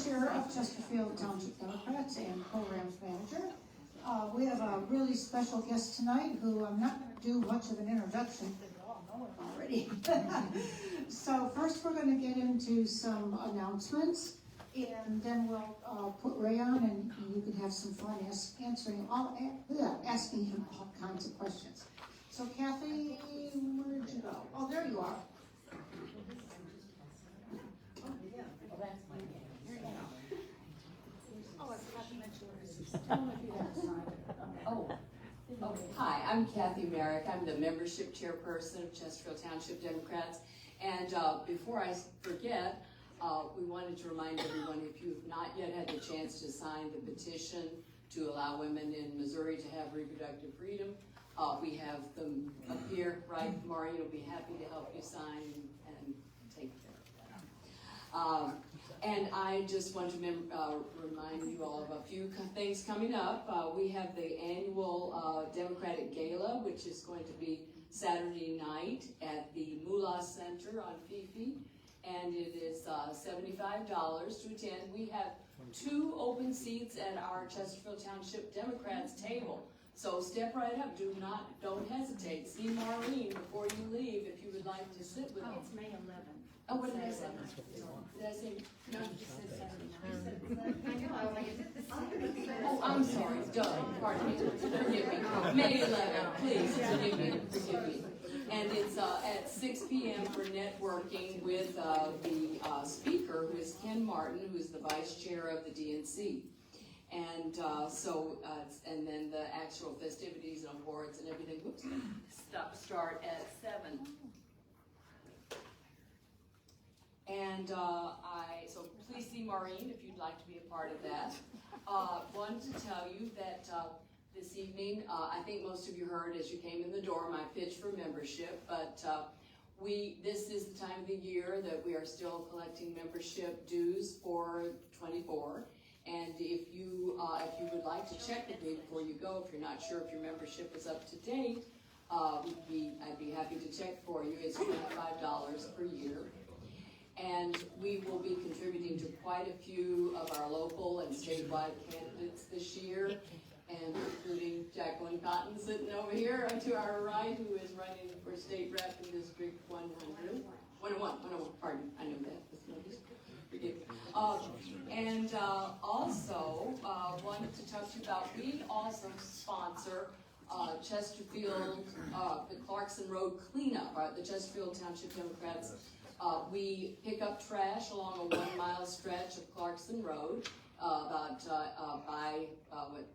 chair of Chesterfield Township Democrats and programs manager. We have a really special guest tonight who I'm not going to do much of an introduction. You all know him already. So first we're going to get into some announcements, and then we'll put Ray on, and you can have some fun asking him all kinds of questions. So Kathy, where'd you go? Oh, there you are. Hi, I'm Kathy Merrick. I'm the membership chairperson of Chesterfield Township Democrats. And before I forget, we wanted to remind everyone, if you've not yet had the chance to sign the petition to allow women in Missouri to have reproductive freedom, we have them up here, right? Maureen will be happy to help you sign and take care of that. And I just want to remind you all of a few things coming up. We have the annual Democratic Gala, which is going to be Saturday night at the Moolah Center on Fifi, and it is $75 to attend. We have 2 open seats at our Chesterfield Township Democrats table. So step right up, don't hesitate. See Maureen before you leave if you would like to sit with us. It's May 11th. Oh, what did I say? Did I say? No, you said Saturday. I know, I was like, is it the Saturday? Oh, I'm sorry, duh, pardon me, forgive me. May 11th, please, forgive me. And it's at 6 p.m. for networking with the speaker, who is Ken Martin, who is the vice chair of the DNC. And and then the actual festivities and awards and everything, start at 7. And so please see Maureen if you'd like to be a part of that. Wanted to tell you that this evening, I think most of you heard as you came in the door my pitch for membership, but this is the time of the year that we are still collecting membership dues for 24. And if you would like to check with me before you go, if you're not sure if your membership is up to date, I'd be happy to check for you. It's $25 per year. And we will be contributing to quite a few of our local and statewide candidates this year, and including Jacqueline Cotton sitting over here to our right, who is running for state rep in District 101, pardon, I know that. Forgive me. And also wanted to talk to you about, we also sponsor Chesterfield, the Clarkson Road cleanup, the Chesterfield Township Democrats. We pick up trash along a 1-mile stretch of Clarkson Road,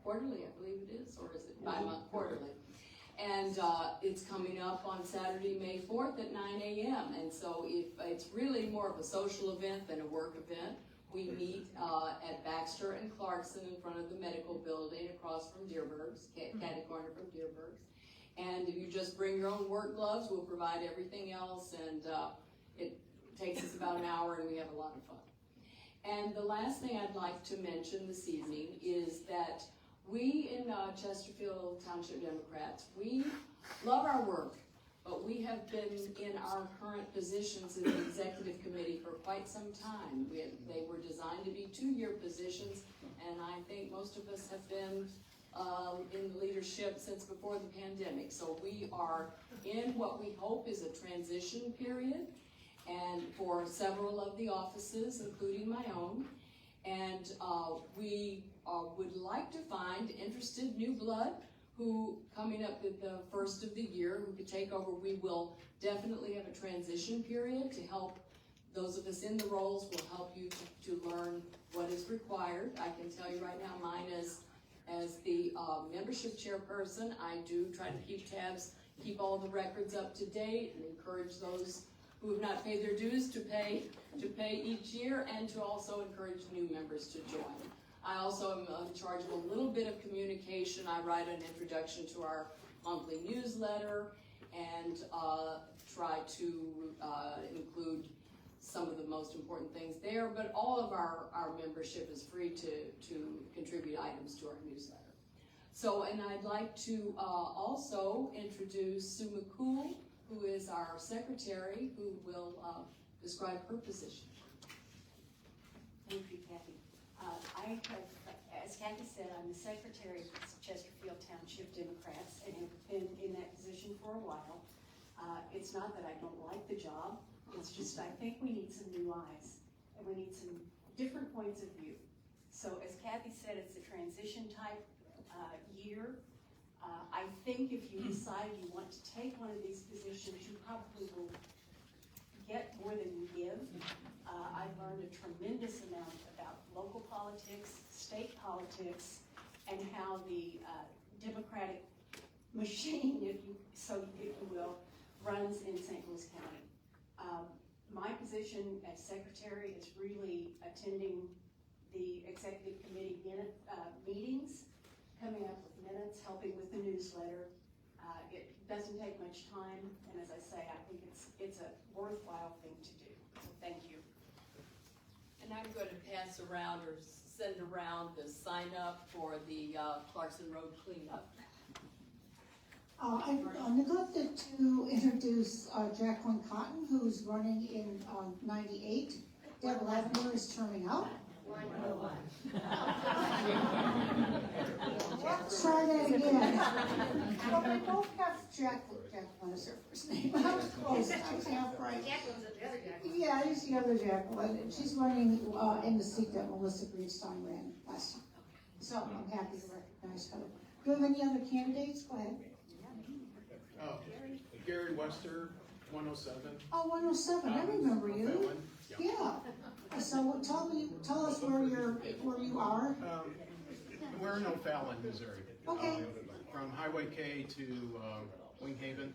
quarterly, I believe it is, or is it bi-month? Quarterly. And it's coming up on Saturday, May 4th at 9 a.m. And so it's really more of a social event than a work event. We meet at Baxter and Clarkson in front of the medical building across from Deerberg's, catty corner from Deerberg's. And if you just bring your own work gloves, we'll provide everything else, and it takes us about an hour, and we have a lot of fun. And the last thing I'd like to mention this evening is that we in Chesterfield Township Democrats, we love our work, but we have been in our current positions in the executive committee for quite some time. They were designed to be 2-year positions, and I think most of us have been in leadership since before the pandemic. So we are in what we hope is a transition period, and for several of the offices, including my own. And we would like to find interested new blood who, coming up at the first of the year, who could take over. We will definitely have a transition period to help those of us in the roles, will help you to learn what is required. I can tell you right now, mine as the membership chairperson, I do try to keep tabs, keep all the records up to date, and encourage those who have not paid their dues to pay each year, and to also encourage new members to join. I also am in charge of a little bit of communication. I write an introduction to our monthly newsletter, and try to include some of the most important things there, but all of our membership is free to contribute items to our newsletter. So, and I'd like to also introduce Sue McCool, who is our secretary, who will describe her position. Thank you, Kathy. as Kathy said, I'm the secretary of the Chesterfield Township Democrats and have been in that position for a while. It's not that I don't like the job, it's just I think we need some new eyes and we need some different points of view. So as Kathy said, it's a transition type year. I think if you decide you want to take one of these positions, you probably will get more than you give. I've learned a tremendous amount about local politics, state politics, and how the Democratic machine, if you will, runs in St. Louis County. My position as secretary is really attending the executive committee meetings, coming up with minutes, helping with the newsletter. It doesn't take much time, and as I say, I think it's a worthwhile thing to do. So thank you. And I'm going to pass around or send around the sign up for the Clarkson Road cleanup. I neglected to introduce Jacqueline Cotton, who's running in 98. Deb Lavender is terming out. Try that again. Well, they both have Jacqueline is their first name. I was close. I was half right. Jacqueline's the other Jacqueline. Yeah, it's the other Jacqueline. And she's running in the seat that Melissa Greenstein ran last time. So I'm happy to recognize her. Do you have any other candidates? Go ahead. Oh, Gary Wester, 107. Oh, 107. I remember you. Yeah. So tell us where you are. We're in O'Fallon, Missouri. Okay. From Highway K to Winghaven,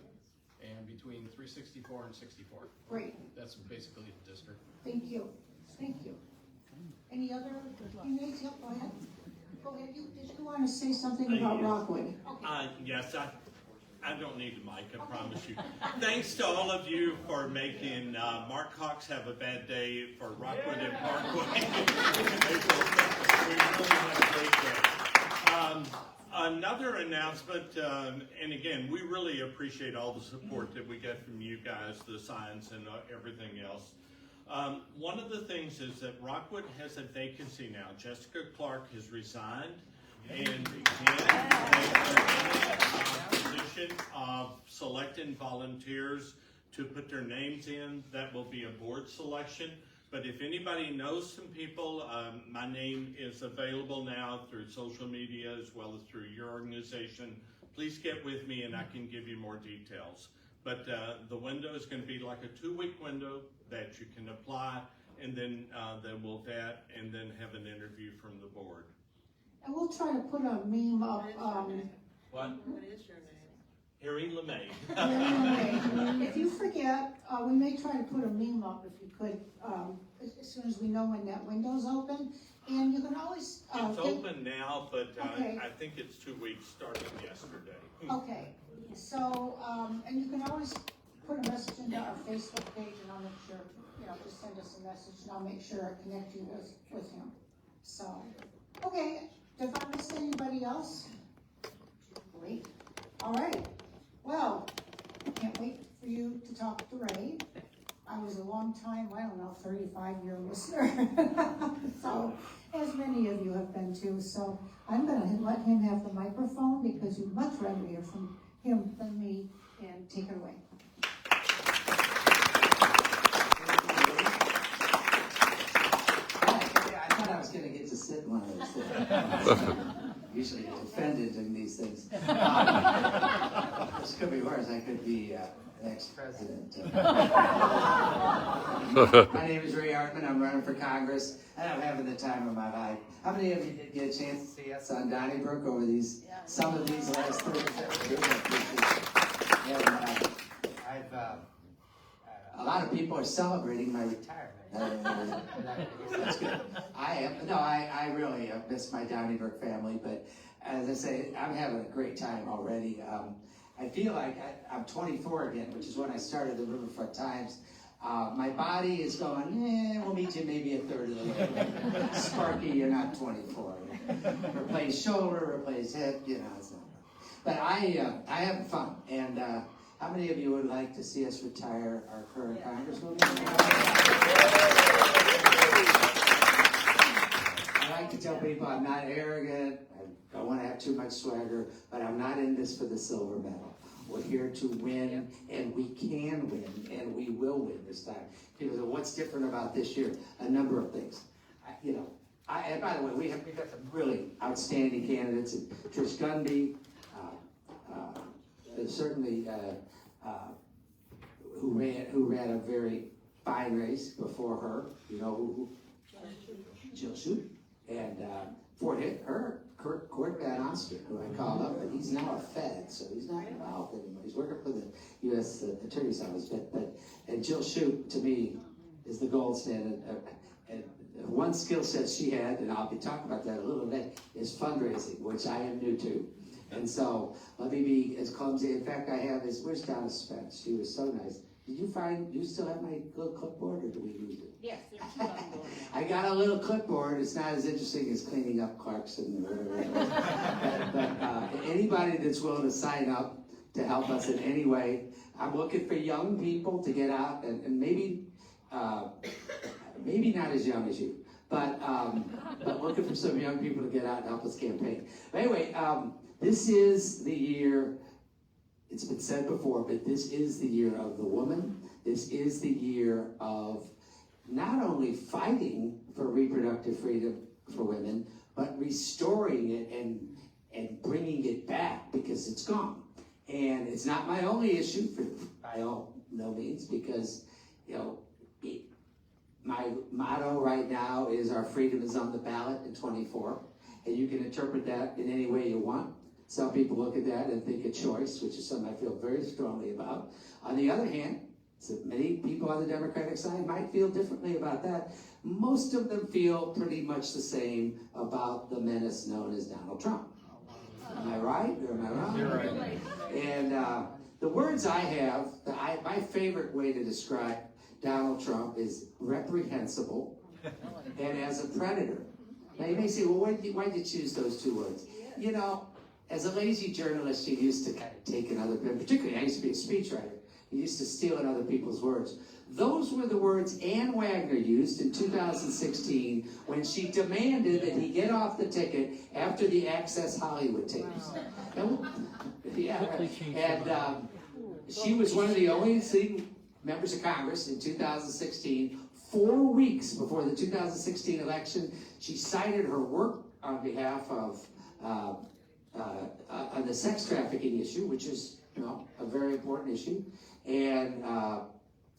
and between 364 and 64. Great. That's basically the district. Thank you. Thank you. Any other candidates? Yep, go ahead. Go ahead. Did you want to say something about Rockwood? Okay. Yes, I don't need the mic, I promise you. Thanks to all of you for making Mark Cox have a bad day for Rockwood and Parkway. We really had a great day. Another announcement, and again, we really appreciate all the support that we get from you guys, the signs and everything else. One of the things is that Rockwood has a vacancy now. Jessica Clark has resigned, and again, they are in a position of selecting volunteers to put their names in. That will be a board selection. But if anybody knows some people, my name is available now through social media as well as through your organization. Please get with me and I can give you more details. But the window is going to be like a 2-week window that you can apply, and then we'll vet and then have an interview from the board. And we'll try to put a meme up. What is your name? Harry LeMay. If you forget, we may try to put a meme up if you could, as soon as we know when that window's open. And you can always... it's open now, but okay. I think it's 2 weeks starting yesterday. Okay, so, and you can always put a message into our Facebook page, and I'll make sure, just send us a message, and I'll make sure I connect you with him. So, okay, if I missed anybody else? Great. All right. Well, I can't wait for you to talk to Ray. I was a long time, 35-year listener. So, as many of you have been too. So, I'm going to let him have the microphone because you'd much rather hear from him than me, and take it away. I thought I was going to get to sit in one of those things. Usually get offended in these things. This could be worse. I could be next president. My name is Ray Hartmann. I'm running for Congress, and I'm having the time of my life. How many of you did get a chance to see us on Donnybrook over some of these last 37 years? A lot of people are celebrating my retirement. That's good. I really miss my Donnybrook family, but as I say, I'm having a great time already. I feel like I'm 24 again, which is when I started the Riverfront Times. My body is going, we'll meet you maybe a third of the way. Sparky, you're not 24. Replace shoulder, replace hip, So. But I have fun, and how many of you would like to see us retire our current congresswoman? I like to tell people I'm not arrogant, I don't want to have too much swagger, but I'm not in this for the silver medal. We're here to win, and we can win, and we will win this time. People say, what's different about this year? A number of things. And by the way, we've got some really outstanding candidates. Trish Gunby, certainly who ran a very fine race before her. You know Jill Shute, and Court Van Oster, who I called up, but he's now a Fed, so he's not involved anymore. He's working for the U.S. Attorney's Office. And Jill Shute, to me, is the gold standard. And one skill set she had, and I'll be talking about that a little bit, is fundraising, which I am new to. And so let me be as clumsy. In fact, where's Donna Spence? She was so nice. Do you still have my little clipboard, or do we lose it? Yes, there's two of them going on. I got a little clipboard. It's not as interesting as cleaning up Clarkson or whatever. but anybody that's willing to sign up to help us in any way, I'm looking for young people to get out and maybe not as young as you, but looking for some young people to get out and help us campaign. But anyway, this is the year. It's been said before, but this is the year of the woman. This is the year of not only fighting for reproductive freedom for women, but restoring it and bringing it back, because it's gone. And it's not my only issue, by all no means, because my motto right now is our freedom is on the ballot in 24, and you can interpret that in any way you want. Some people look at that and think a choice, which is something I feel very strongly about. On the other hand, so many people on the Democratic side might feel differently about that. Most of them feel pretty much the same about the menace known as Donald Trump. Am I right or am I wrong? You're right. And the words I have, my favorite way to describe Donald Trump is reprehensible and as a predator. Now you may say, well, why did you choose those two words? You know, as a lazy journalist, you used to kind of take another, particularly I used to be a speechwriter, you used to steal in other people's words. Those were the words Ann Wagner used in 2016 when she demanded that he get off the ticket after the Access Hollywood tapes. Yeah, and she was one of the only sitting members of Congress in 2016. 4 weeks before the 2016 election, she cited her work on behalf of on the sex trafficking issue, which is a very important issue, and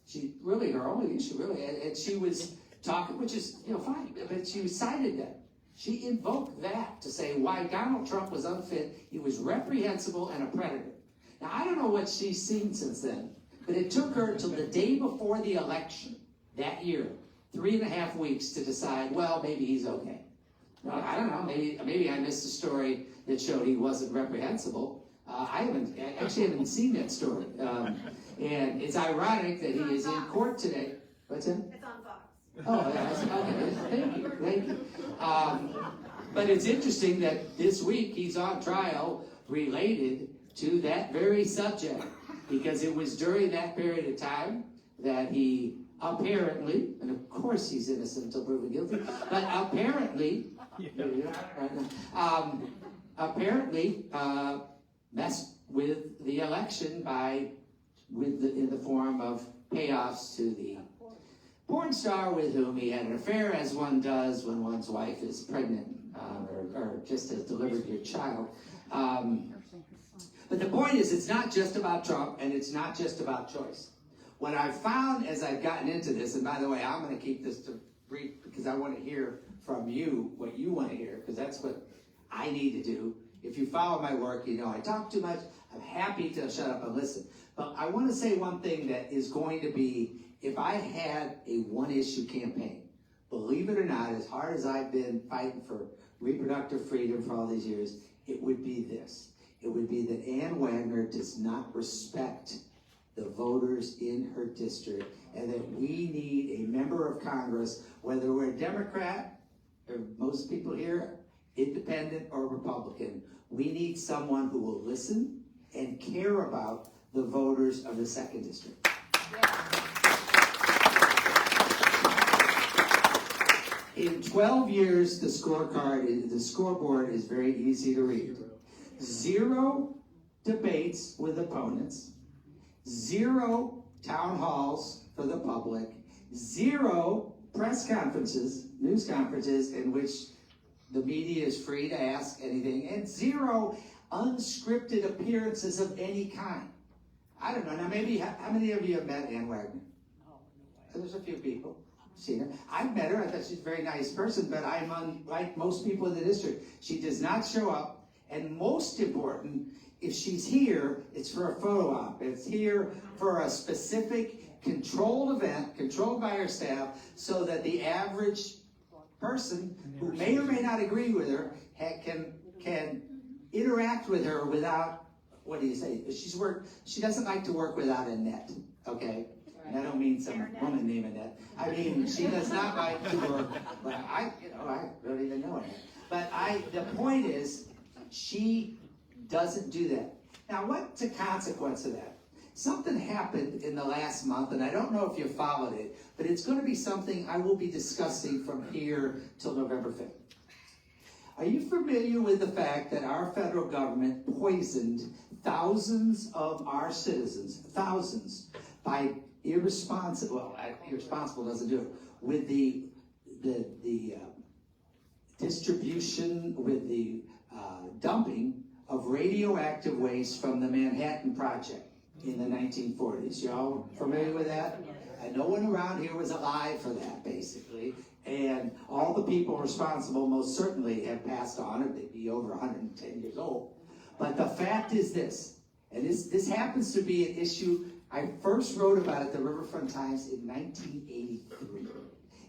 she really her only issue really, and she was talking, which is fine, but she cited that. She invoked that to say why Donald Trump was unfit, he was reprehensible and a predator. Now I don't know what she's seen since then, but it took her till the day before the election that year, 3.5 weeks, to decide, well, maybe he's okay. Now, I don't know, maybe I missed a story that showed he wasn't reprehensible. I actually haven't seen that story. And it's ironic that he is in court today. What's that? It's on Fox. Oh, okay. Thank you. But it's interesting that this week he's on trial related to that very subject, because it was during that period of time that he apparently, and of course he's innocent until proven guilty, but apparently, messed with the election in the form of payoffs to the porn star with whom he had an affair, as one does when one's wife is pregnant or just has delivered your child. But the point is, it's not just about Trump, and it's not just about choice. What I've found as I've gotten into this, and by the way, I'm going to keep this to brief because I want to hear from you what you want to hear, because that's what I need to do. If you follow my work, I talk too much. I'm happy to shut up and listen. But I want to say one thing that is going to be, if I had a one-issue campaign, believe it or not, as hard as I've been fighting for reproductive freedom for all these years, it would be this. It would be that Ann Wagner does not respect the voters in her district, and that we need a member of Congress, whether we're a Democrat, or most people here, independent or Republican, we need someone who will listen and care about the voters of the 2nd District. In 12 years, the scoreboard is very easy to read. 0 debates with opponents, 0 town halls for the public, 0 press conferences, news conferences in which the media is free to ask anything, and 0 unscripted appearances of any kind. I don't know, now maybe, how many of you have met Ann Wagner? There's a few people. Seen her. I've met her. I thought she's a very nice person, but I'm unlike most people in the district. She does not show up, and most important, if she's here, it's for a photo op. It's here for a specific controlled event, controlled by her staff, so that the average person who may or may not agree with her can interact with her without, what do you say? She doesn't like to work without a net, okay? And I don't mean some woman named Annette. I mean, she does not like to work. But I don't even know Annette. But the point is, she doesn't do that. Now, what's the consequence of that? Something happened in the last month, and I don't know if you followed it, but it's going to be something I will be discussing from here till November 5th. Are you familiar with the fact that our federal government poisoned thousands of our citizens, thousands, by irresponsible doesn't do it, with the distribution, with the dumping of radioactive waste from the Manhattan Project in the 1940s. Y'all familiar with that? And no one around here was alive for that, basically. And all the people responsible most certainly have passed on, or they'd be over 110 years old. But the fact is this, and this happens to be an issue. I first wrote about it, the Riverfront Times, in 1983.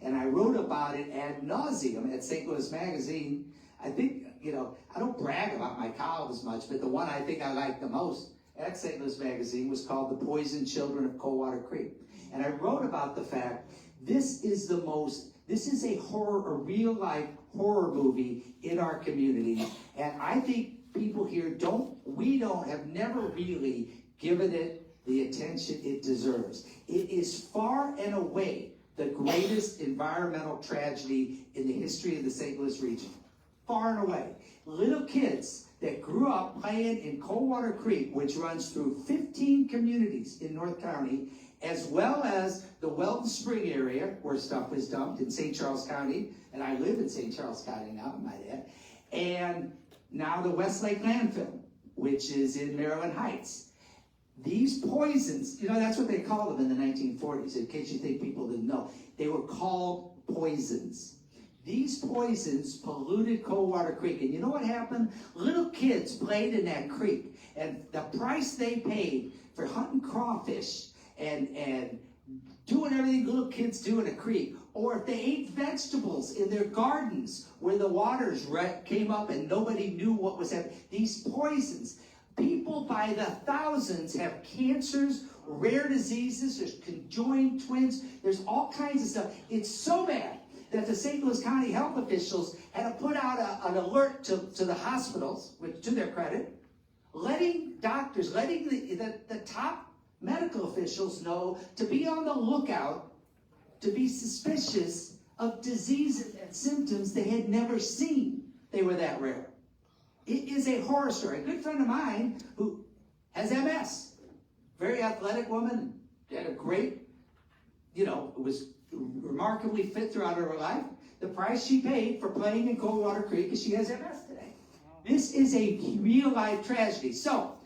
And I wrote about it ad nauseum at St. Louis Magazine. I think, I don't brag about my columns much, but the one I think I liked the most at St. Louis Magazine was called The Poisoned Children of Coldwater Creek. And I wrote about the fact, this is a real-life horror movie in our community. And I think people here have never really given it the attention it deserves. It is far and away the greatest environmental tragedy in the history of the St. Louis region. Far and away. Little kids that grew up playing in Coldwater Creek, which runs through 15 communities in North County, as well as the Weldon Spring area, where stuff was dumped in St. Charles County, and I live in St. Charles County now, I might add, and now the Westlake landfill, which is in Maryland Heights. These poisons, that's what they called them in the 1940s, in case you think people didn't know. They were called poisons. These poisons polluted Coldwater Creek. And you know what happened? Little kids played in that creek. And the price they paid for hunting crawfish and doing everything little kids do in a creek, or if they ate vegetables in their gardens where the waters came up and nobody knew what was happening. These poisons. People by the thousands have cancers, rare diseases, there's conjoined twins, there's all kinds of stuff. It's so bad that the St. Louis County health officials had to put out an alert to the hospitals, which, to their credit, letting doctors, letting the top medical officials know to be on the lookout, to be suspicious of diseases and symptoms they had never seen. They were that rare. It is a horror story. A good friend of mine who has MS, very athletic woman, had a great, was remarkably fit throughout her life. The price she paid for playing in Coldwater Creek is she has MS today. This is a real-life tragedy. So,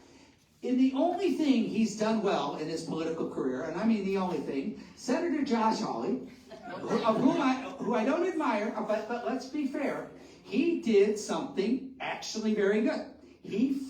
in the only thing he's done well in his political career, and I mean the only thing, Senator Josh Hawley, who I don't admire, but let's be fair, he did something actually very good. He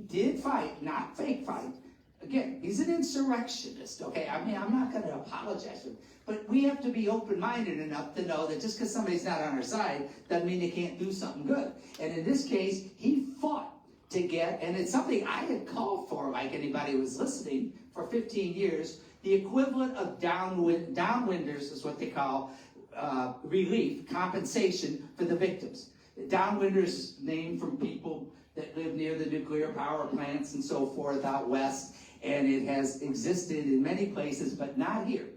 did fight, not fake fight. Again, he's an insurrectionist, okay? I mean, I'm not going to apologize for him. But we have to be open-minded enough to know that just because somebody's not on our side doesn't mean they can't do something good. And in this case, he fought to get, and it's something I had called for, like anybody who was listening, for 15 years, the equivalent of downwinders is what they call relief, compensation for the victims. Downwinders named from people that live near the nuclear power plants and so forth out west, and it has existed in many places, but not here.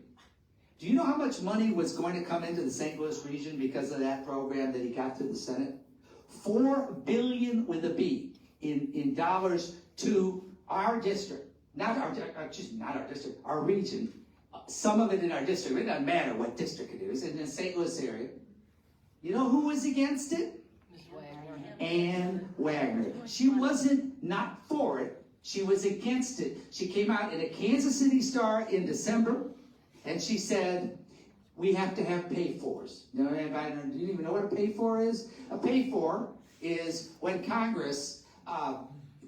Do you know how much money was going to come into the St. Louis region because of that program that he got through the Senate? $4 billion with a B in dollars to our district. Not our district, our region. Some of it in our district. It doesn't matter what district it is. In the St. Louis area. You know who was against it? Ann Wagner. She wasn't not for it. She was against it. She came out in a Kansas City Star in December, and she said, we have to have pay-fors. You know, anybody do you even know what a pay-for is? A pay-for is when Congress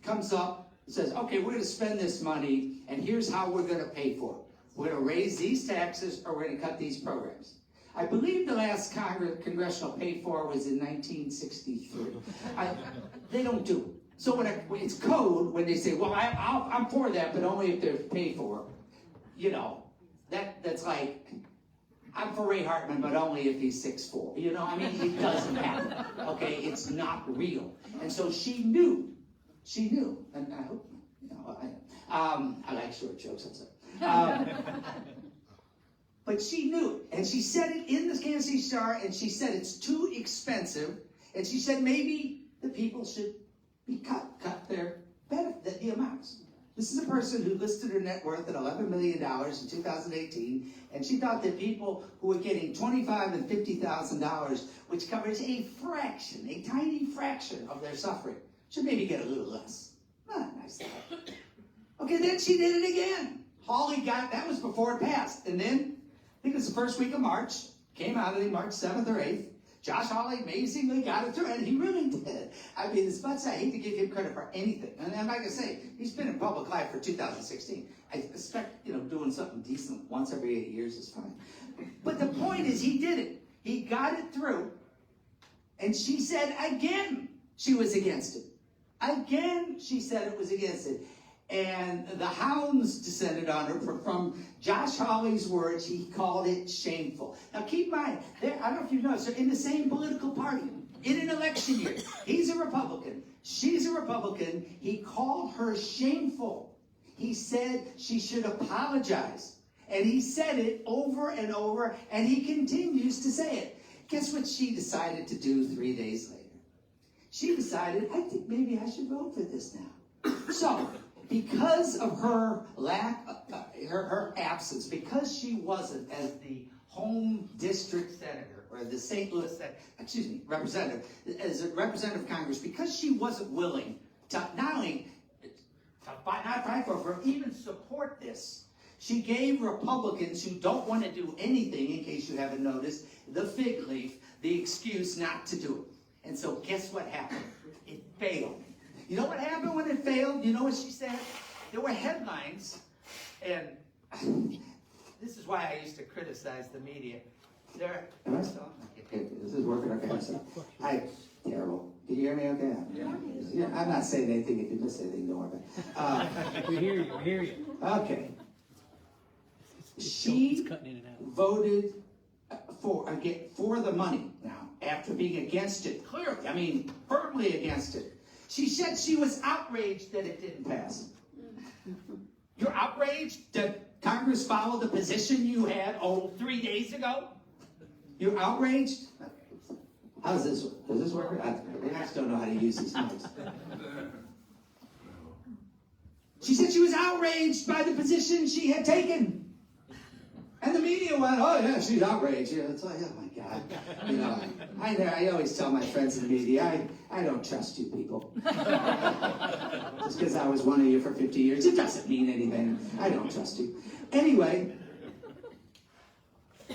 comes up and says, okay, we're going to spend this money, and here's how we're going to pay for it. We're going to raise these taxes, or we're going to cut these programs. I believe the last congressional pay-for was in 1963. They don't do it. So it's code when they say, well, I'm for that, but only if they're paid for. You know, that's like, I'm for Ray Hartmann, but only if he's 6'4". You know, I mean, it doesn't happen. Okay, it's not real. And so she knew, and I hope, you know, I like short jokes, I'm sorry. But she knew it, and she said it in the Kansas City Star, and she said it's too expensive, and she said maybe the people should be cut their benefit, the amounts. This is a person who listed her net worth at $11 million in 2018, and she thought that people who were getting $25,000 and $50,000, which covers a fraction, a tiny fraction of their suffering, should maybe get a little less. Not nice thought. Okay, then she did it again. Hawley that was before it passed, and then I think it was the first week of March, came out, I think March 7th or 8th. Josh Hawley amazingly got it through, and he really did. I mean, as much as I hate to give him credit for anything, and like I say, he's been in public life for 2016. I expect, doing something decent once every 8 years is fine. But the point is, he did it. He got it through, and she said again she was against it. Again, she said it was against it. And the hounds descended on her from Josh Hawley's words. He called it shameful. Now keep in mind, I don't know if you noticed, they're in the same political party in an election year. He's a Republican. She's a Republican. He called her shameful. He said she should apologize. And he said it over and over, and he continues to say it. Guess what she decided to do 3 days later? She decided, I think maybe I should vote for this now. So, because of her her absence, because she wasn't as the home district senator, or the St. Louis, representative, as a representative of Congress, because she wasn't willing to not only not fight for, even support this, she gave Republicans who don't want to do anything, in case you haven't noticed, the fig leaf, the excuse not to do it. And so guess what happened? It failed. You know what happened when it failed? You know what she said? There were headlines, and this is why I used to criticize the media. Am I still? Okay, this is working okay. Terrible. Can you hear me okay? Yeah. I'm not saying anything. If you miss anything, don't worry about it. We hear you. Okay. She voted for the money now, after being against it, clearly. I mean, firmly against it. She said she was outraged that it didn't pass. You're outraged that Congress followed the position you had 3 days ago? You're outraged? How's this work? Does this work? I just don't know how to use these mics. She said she was outraged by the position she had taken. And the media went, oh yeah, she's outraged. It's like, oh my God. I always tell my friends in the media, I don't trust you people. Just because I was one of you for 50 years, it doesn't mean anything. I don't trust you. Anyway,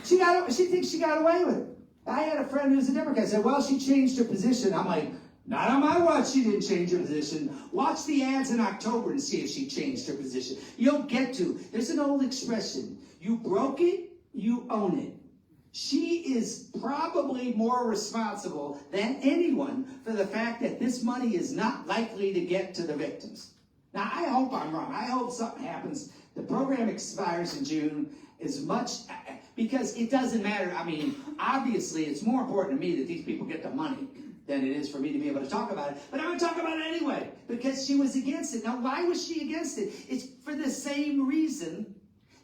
she thinks she got away with it. I had a friend who's a Democrat said, well, she changed her position. I'm like, not on my watch, she didn't change her position. Watch the ads in October and see if she changed her position. You'll get to. There's an old expression. You broke it, you own it. She is probably more responsible than anyone for the fact that this money is not likely to get to the victims. Now, I hope I'm wrong. I hope something happens. The program expires in June because it doesn't matter. I mean, obviously, it's more important to me that these people get the money than it is for me to be able to talk about it. But I'm going to talk about it anyway because she was against it. Now, why was she against it? It's for the same reason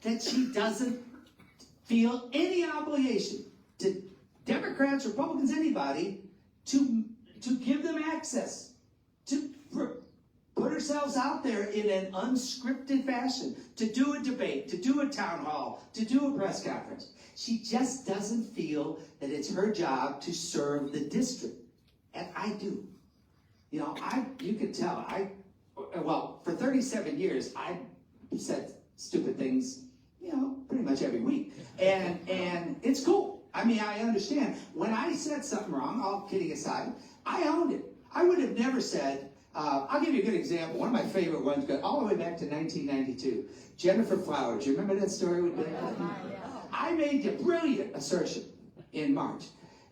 that she doesn't feel any obligation to Democrats, Republicans, anybody, to give them access, to put ourselves out there in an unscripted fashion, to do a debate, to do a town hall, to do a press conference. She just doesn't feel that it's her job to serve the district. And I do. You know, you can tell, well, for 37 years, I said stupid things, you know, pretty much every week. And it's cool. I mean, I understand. When I said something wrong, all kidding aside, I owned it. I would have never said, I'll give you a good example. One of my favorite ones goes all the way back to 1992. Jennifer Flowers. You remember that story with Bill Clinton? I made a brilliant assertion in March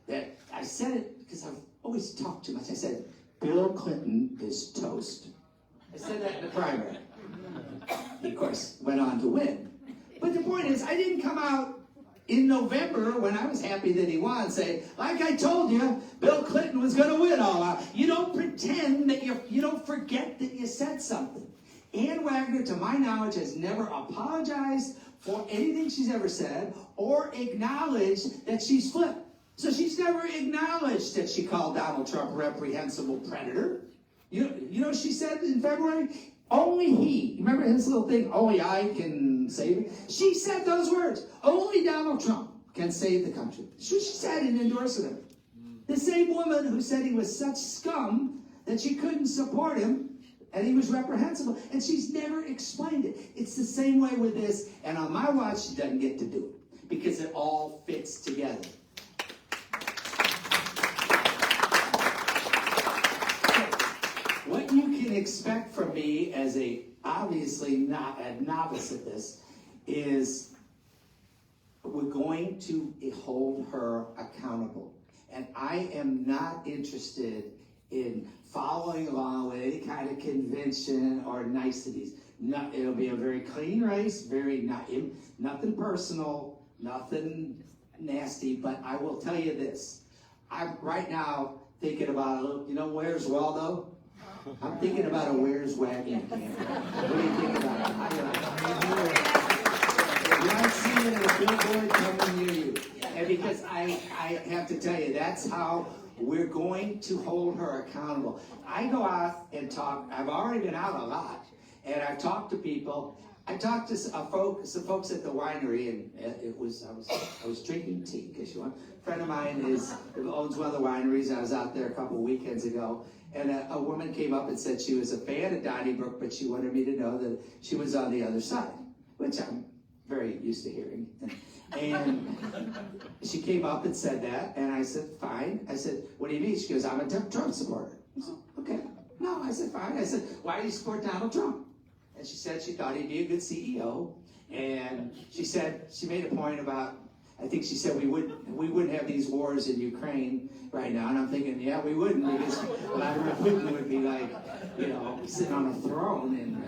that I said it because I've always talked too much. I said, Bill Clinton is toast. I said that in the primary. He, of course, went on to win. But the point is, I didn't come out in November, when I was happy that he won, say, like I told you, Bill Clinton was going to win all out. You don't pretend that you don't forget that you said something. Ann Wagner, to my knowledge, has never apologized for anything she's ever said or acknowledged that she's flipped. So she's never acknowledged that she called Donald Trump a reprehensible predator. You know what she said in February? Only he, remember his little thing, only I can save it? She said those words. Only Donald Trump can save the country. She said in endorsing him. The same woman who said he was such scum that she couldn't support him and he was reprehensible. And she's never explained it. It's the same way with this. And on my watch, she doesn't get to do it because it all fits together. What you can expect from me as obviously not a novice at this is we're going to hold her accountable. And I am not interested in following along with any kind of convention or niceties. It'll be a very clean race, nothing personal, nothing nasty, but I will tell you this. I'm right now thinking about, where's Waldo? I'm thinking about a Where's Wagner campaign. What do you think about it? You might see it in a billboard coming near you. And because I have to tell you, that's how we're going to hold her accountable. I go out and talk. I've already been out a lot, and I've talked to people. I talked to some folks at the winery, and I was drinking tea because a friend of mine owns one of the wineries. I was out there a couple of weekends ago, and a woman came up and said she was a fan of Donnybrook, but she wanted me to know that she was on the other side, which I'm very used to hearing. And she came up and said that, and I said, fine. I said, what do you mean? She goes, I'm a Trump supporter. I said, okay. No, I said, fine. I said, why do you support Donald Trump? And she said she thought he'd be a good CEO. And she said, she made a point about, I think she said we wouldn't have these wars in Ukraine right now. And I'm thinking, yeah, we wouldn't, because Vladimir Putin would be like, sitting on a throne.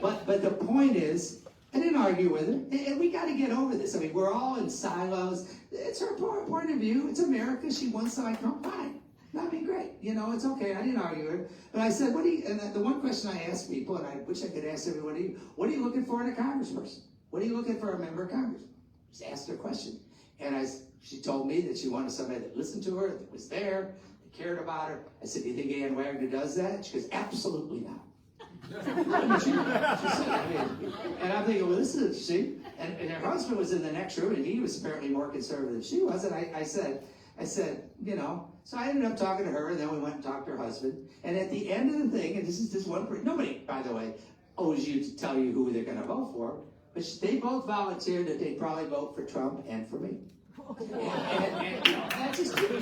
But the point is, I didn't argue with her, and we got to get over this. I mean, we're all in silos. It's her point of view. It's America. She wants to like Trump. Fine. That'd be great. It's okay. I didn't argue with her. But I said, and the one question I asked people, and I wish I could ask everybody, what are you looking for in a congressperson? What are you looking for a member of Congress? Just asked her a question. And she told me that she wanted somebody that listened to her, that was there, that cared about her. I said, do you think Ann Wagner does that? She goes, absolutely not. And I'm thinking, well, this is interesting. And her husband was in the next room, and he was apparently more conservative than she was. And I said, so I ended up talking to her, and then we went and talked to her husband. And at the end of the thing, and this is just one person, nobody, by the way, owes you to tell you who they're going to vote for, but they both volunteered that they'd probably vote for Trump and for me. And that's just true.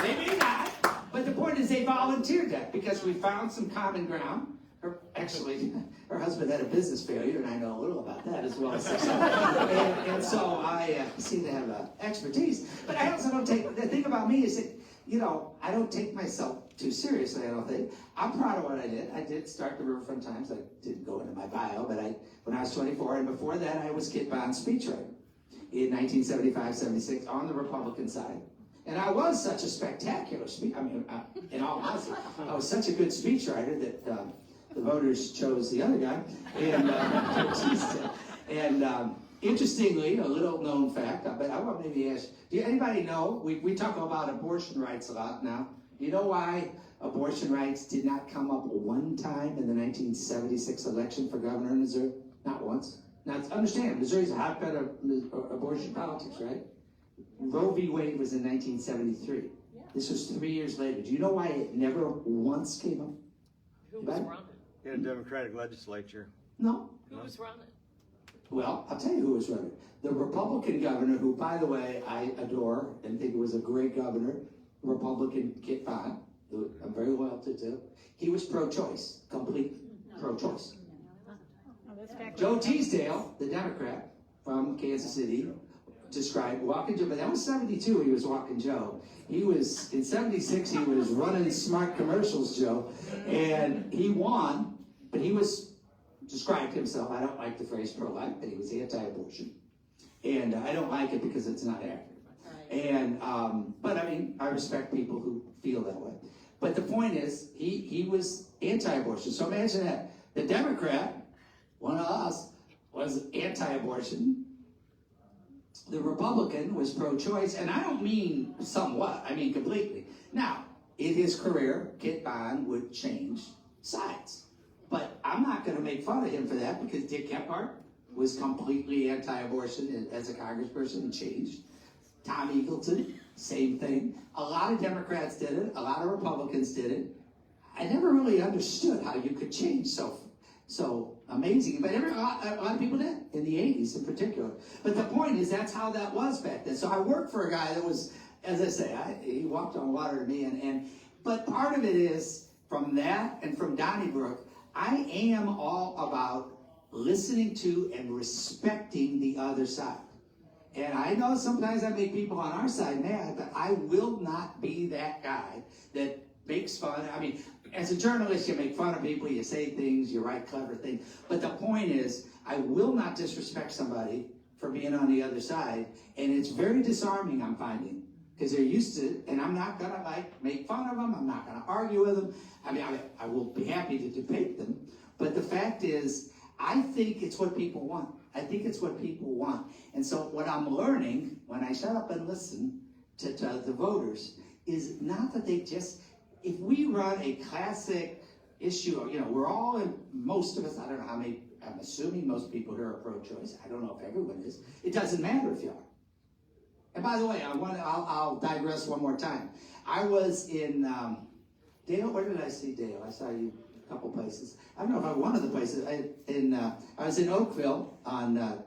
They may not, but the point is they volunteered that because we found some common ground. Her husband had a business failure, and I know a little about that as well. And so I seem to have expertise. But I also don't the thing about me is that, I don't take myself too seriously, I don't think. I'm proud of what I did. I did start the Riverfront Times. I didn't go into my bio, but when I was 24, and before that, I was Kit Bond's speechwriter in 1975-76 on the Republican side. And I was such a spectacular speaker. I mean, in all honesty, I was such a good speechwriter that the voters chose the other guy, and interestingly, a little known fact, but I want to maybe ask, do anybody know, we talk about abortion rights a lot now. Do you know why abortion rights did not come up one time in the 1976 election for governor in Missouri? Not once. Now, understand, Missouri's a hotbed of abortion politics, right? Roe v. Wade was in 1973. This was 3 years later. Do you know why it never once came up? Who was running? In a Democratic legislature. No. Who was running? Well, I'll tell you who was running. The Republican governor, who, by the way, I adore and think was a great governor, Republican Kit Vaughn, who I'm very loyal to too. He was pro-choice, complete pro-choice. Joe Teasdale, the Democrat from Kansas City, described Walking Joe, but that was 72 he was Walking Joe. He was, in 76, he was running smart commercials, Joe, and he won, but he was, described himself, I don't like the phrase pro-life, but he was anti-abortion. And I don't like it because it's not accurate. And, but I mean, I respect people who feel that way. But the point is, he was anti-abortion. So imagine that. The Democrat, one of us, was anti-abortion. The Republican was pro-choice, and I don't mean somewhat, I mean completely. Now, in his career, Kit Vaughn would change sides. But I'm not going to make fun of him for that, because Dick Gephardt was completely anti-abortion as a congressperson and changed. Tom Eagleton, same thing. A lot of Democrats did it. A lot of Republicans did it. I never really understood how you could change so amazing. But a lot of people did, in the 80s in particular. But the point is, that's how that was back then. So I worked for a guy that was, as I say, he walked on water to me. But part of it is, from that and from Donnybrook, I am all about listening to and respecting the other side. And I know sometimes I make people on our side mad, but I will not be that guy that makes fun. I mean, as a journalist, you make fun of people, you say things, you write clever things. But the point is, I will not disrespect somebody for being on the other side. And it's very disarming, I'm finding, because they're used to it. And I'm not going to make fun of them. I'm not going to argue with them. I mean, I will be happy to debate them. But the fact is, I think it's what people want. I think it's what people want. And so what I'm learning when I shut up and listen to the voters is not that they just, if we run a classic issue, we're all in, most of us, I don't know how many, I'm assuming most people here are pro-choice. I don't know if everyone is. It doesn't matter if you are. And by the way, I'll digress one more time. I was in, Dale, where did I see Dale? I saw you a couple places. I don't know if I one of the places. I was in Oakville on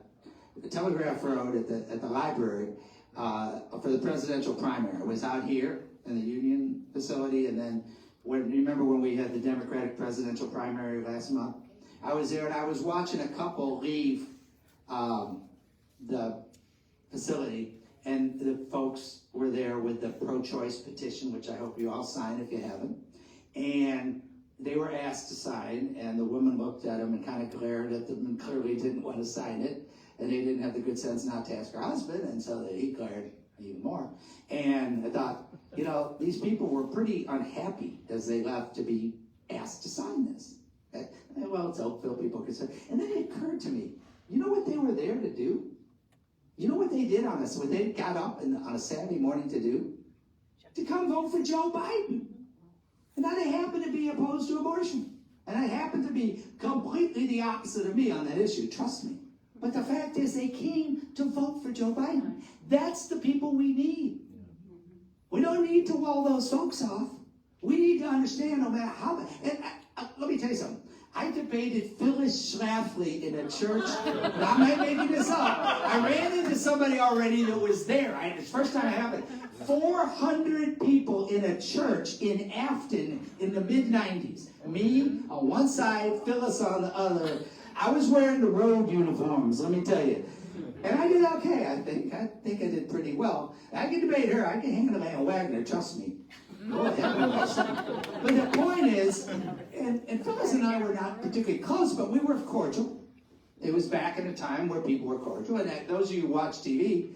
Telegraph Road at the library for the presidential primary. I was out here in the Union facility, and then you remember when we had the Democratic presidential primary last month? I was there, and I was watching a couple leave the facility, and the folks were there with the pro-choice petition, which I hope you all sign if you haven't. And they were asked to sign, and the woman looked at them and kind of glared at them and clearly didn't want to sign it. And they didn't have the good sense not to ask her husband, and so he glared even more. And I thought, these people were pretty unhappy as they left to be asked to sign this. Well, it's Oakville, people could say. And then it occurred to me, you know what they were there to do? You know what they did when they got up on a Saturday morning to do? To come vote for Joe Biden. And now they happen to be opposed to abortion. And I happen to be completely the opposite of me on that issue, trust me. But the fact is, they came to vote for Joe Biden. That's the people we need. We don't need to wall those folks off. We need to understand no matter how. And let me tell you something. I debated Phyllis Schlafly in a church. And I'm not making this up. I ran into somebody already that was there. It's the first time it happened. 400 people in a church in Afton in the mid-90s. Me on one side, Phyllis on the other. I was wearing the road uniforms, let me tell you. And I did okay, I think. I think I did pretty well. I can debate her. I can handle Ann Wagner, trust me. But the point is, and Phyllis and I were not particularly close, but we were cordial. It was back in a time where people were cordial. And those of you who watch TV,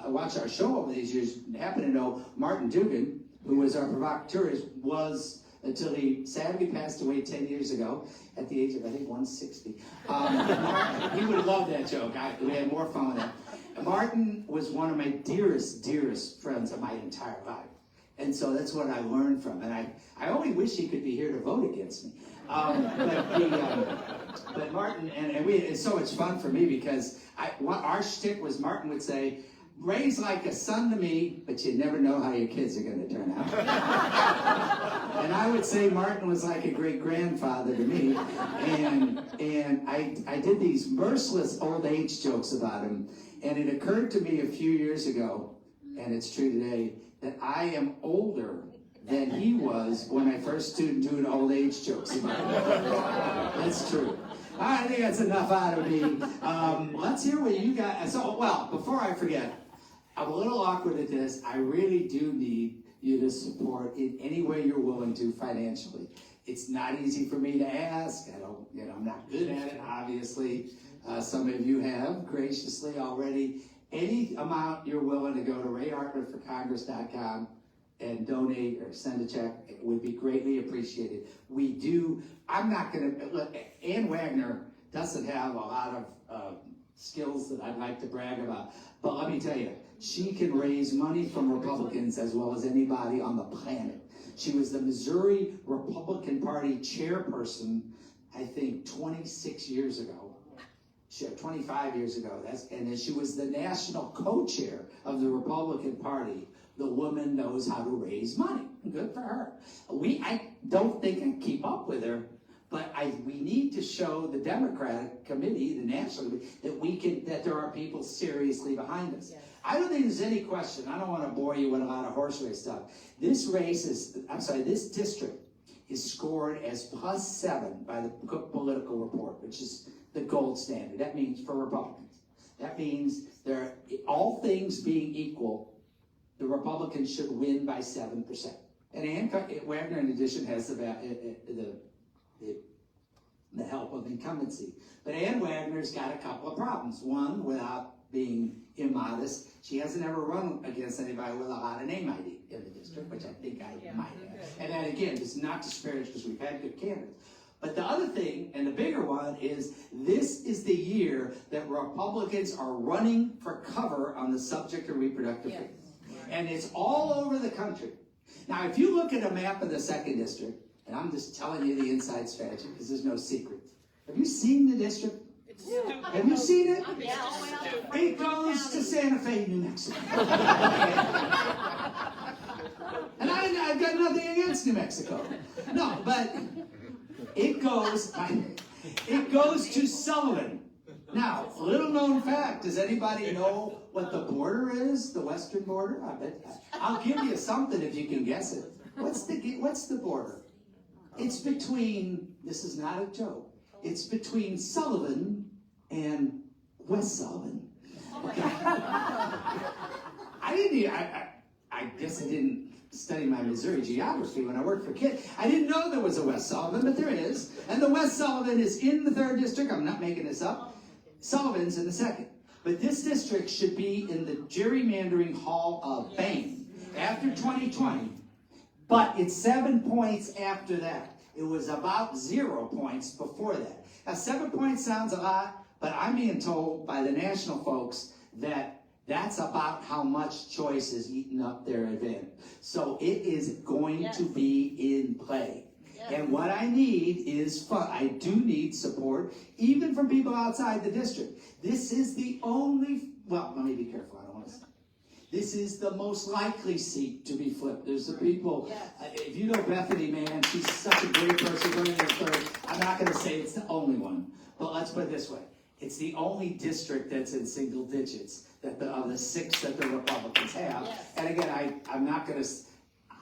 watch our show over these years, happen to know Martin Dugan, who was our provocateur, was until he sadly passed away 10 years ago at the age of, I think, 160. He would have loved that joke. We had more fun with it. Martin was one of my dearest, dearest friends of my entire life. And so that's what I learned from. And I only wish he could be here to vote against me. But Martin, it's so much fun for me because our shtick was Martin would say, Ray's like a son to me, but you never know how your kids are going to turn out. And I would say Martin was like a great-grandfather to me. And I did these merciless old age jokes about him. And it occurred to me a few years ago, and it's true today, that I am older than he was when I first started doing old age jokes about him. That's true. I think that's enough out of me. Let's hear what you got. So, well, before I forget, I'm a little awkward at this. I really do need you to support in any way you're willing to financially. It's not easy for me to ask. I'm not good at it, obviously. Some of you have graciously already. Any amount you're willing to go to RayHartmannForCongress.com and donate or send a check, it would be greatly appreciated. I'm not going to, look, Ann Wagner doesn't have a lot of skills that I'd like to brag about, but let me tell you, she can raise money from Republicans as well as anybody on the planet. She was the Missouri Republican Party chairperson, I think, 26 years ago. 25 years ago, and then she was the national co-chair of the Republican Party. The woman knows how to raise money. Good for her. I don't think I can keep up with her, but we need to show the Democratic Committee, the National Committee, that there are people seriously behind us. Yes. I don't think there's any question. I don't want to bore you with a lot of horse race stuff. This district is scored as +7 by the Cook Political Report, which is the gold standard. That means for Republicans. That means all things being equal, the Republicans should win by 7%. And Ann Wagner, in addition, has the help of incumbency. But Ann Wagner's got a couple of problems. One, without being immodest, she hasn't ever run against anybody with a lot of name ID in the district, which I think I might have. And that, again, is not disparaged because we've had good candidates. But the other thing, and the bigger one, is this is the year that Republicans are running for cover on the subject of reproductive freedom. And it's all over the country. Now, if you look at a map of the 2nd District, and I'm just telling you the inside strategy because there's no secret. Have you seen the district? Have you seen it? It goes to Santa Fe, New Mexico. And I've got nothing against New Mexico. No, but it goes to Sullivan. Now, little known fact, does anybody know what the border is, the western border? I bet. I'll give you something if you can guess it. What's the border? It's between, this is not a joke, it's between Sullivan and West Sullivan. Okay. I guess I didn't study my Missouri geography when I worked for KID. I didn't know there was a West Sullivan, but there is. And the West Sullivan is in the 3rd District. I'm not making this up. Sullivan's in the 2nd. But this district should be in the gerrymandering hall of fame after 2020. But it's 7 points after that. It was about 0 points before that. Now, 7 points sounds a lot, but I'm being told by the national folks that that's about how much choice is eating up their event. So it is going to be in play. And what I need is fun. I do need support, even from people outside the district. This is the only, well, let me be careful. I don't want to say. This is the most likely seat to be flipped. There's the people, if you know Bethany, man, she's such a great person running in 3rd. I'm not going to say it's the only one, but let's put it this way. It's the only district that's in single digits of the 6 that the Republicans have. And again, I'm not going to,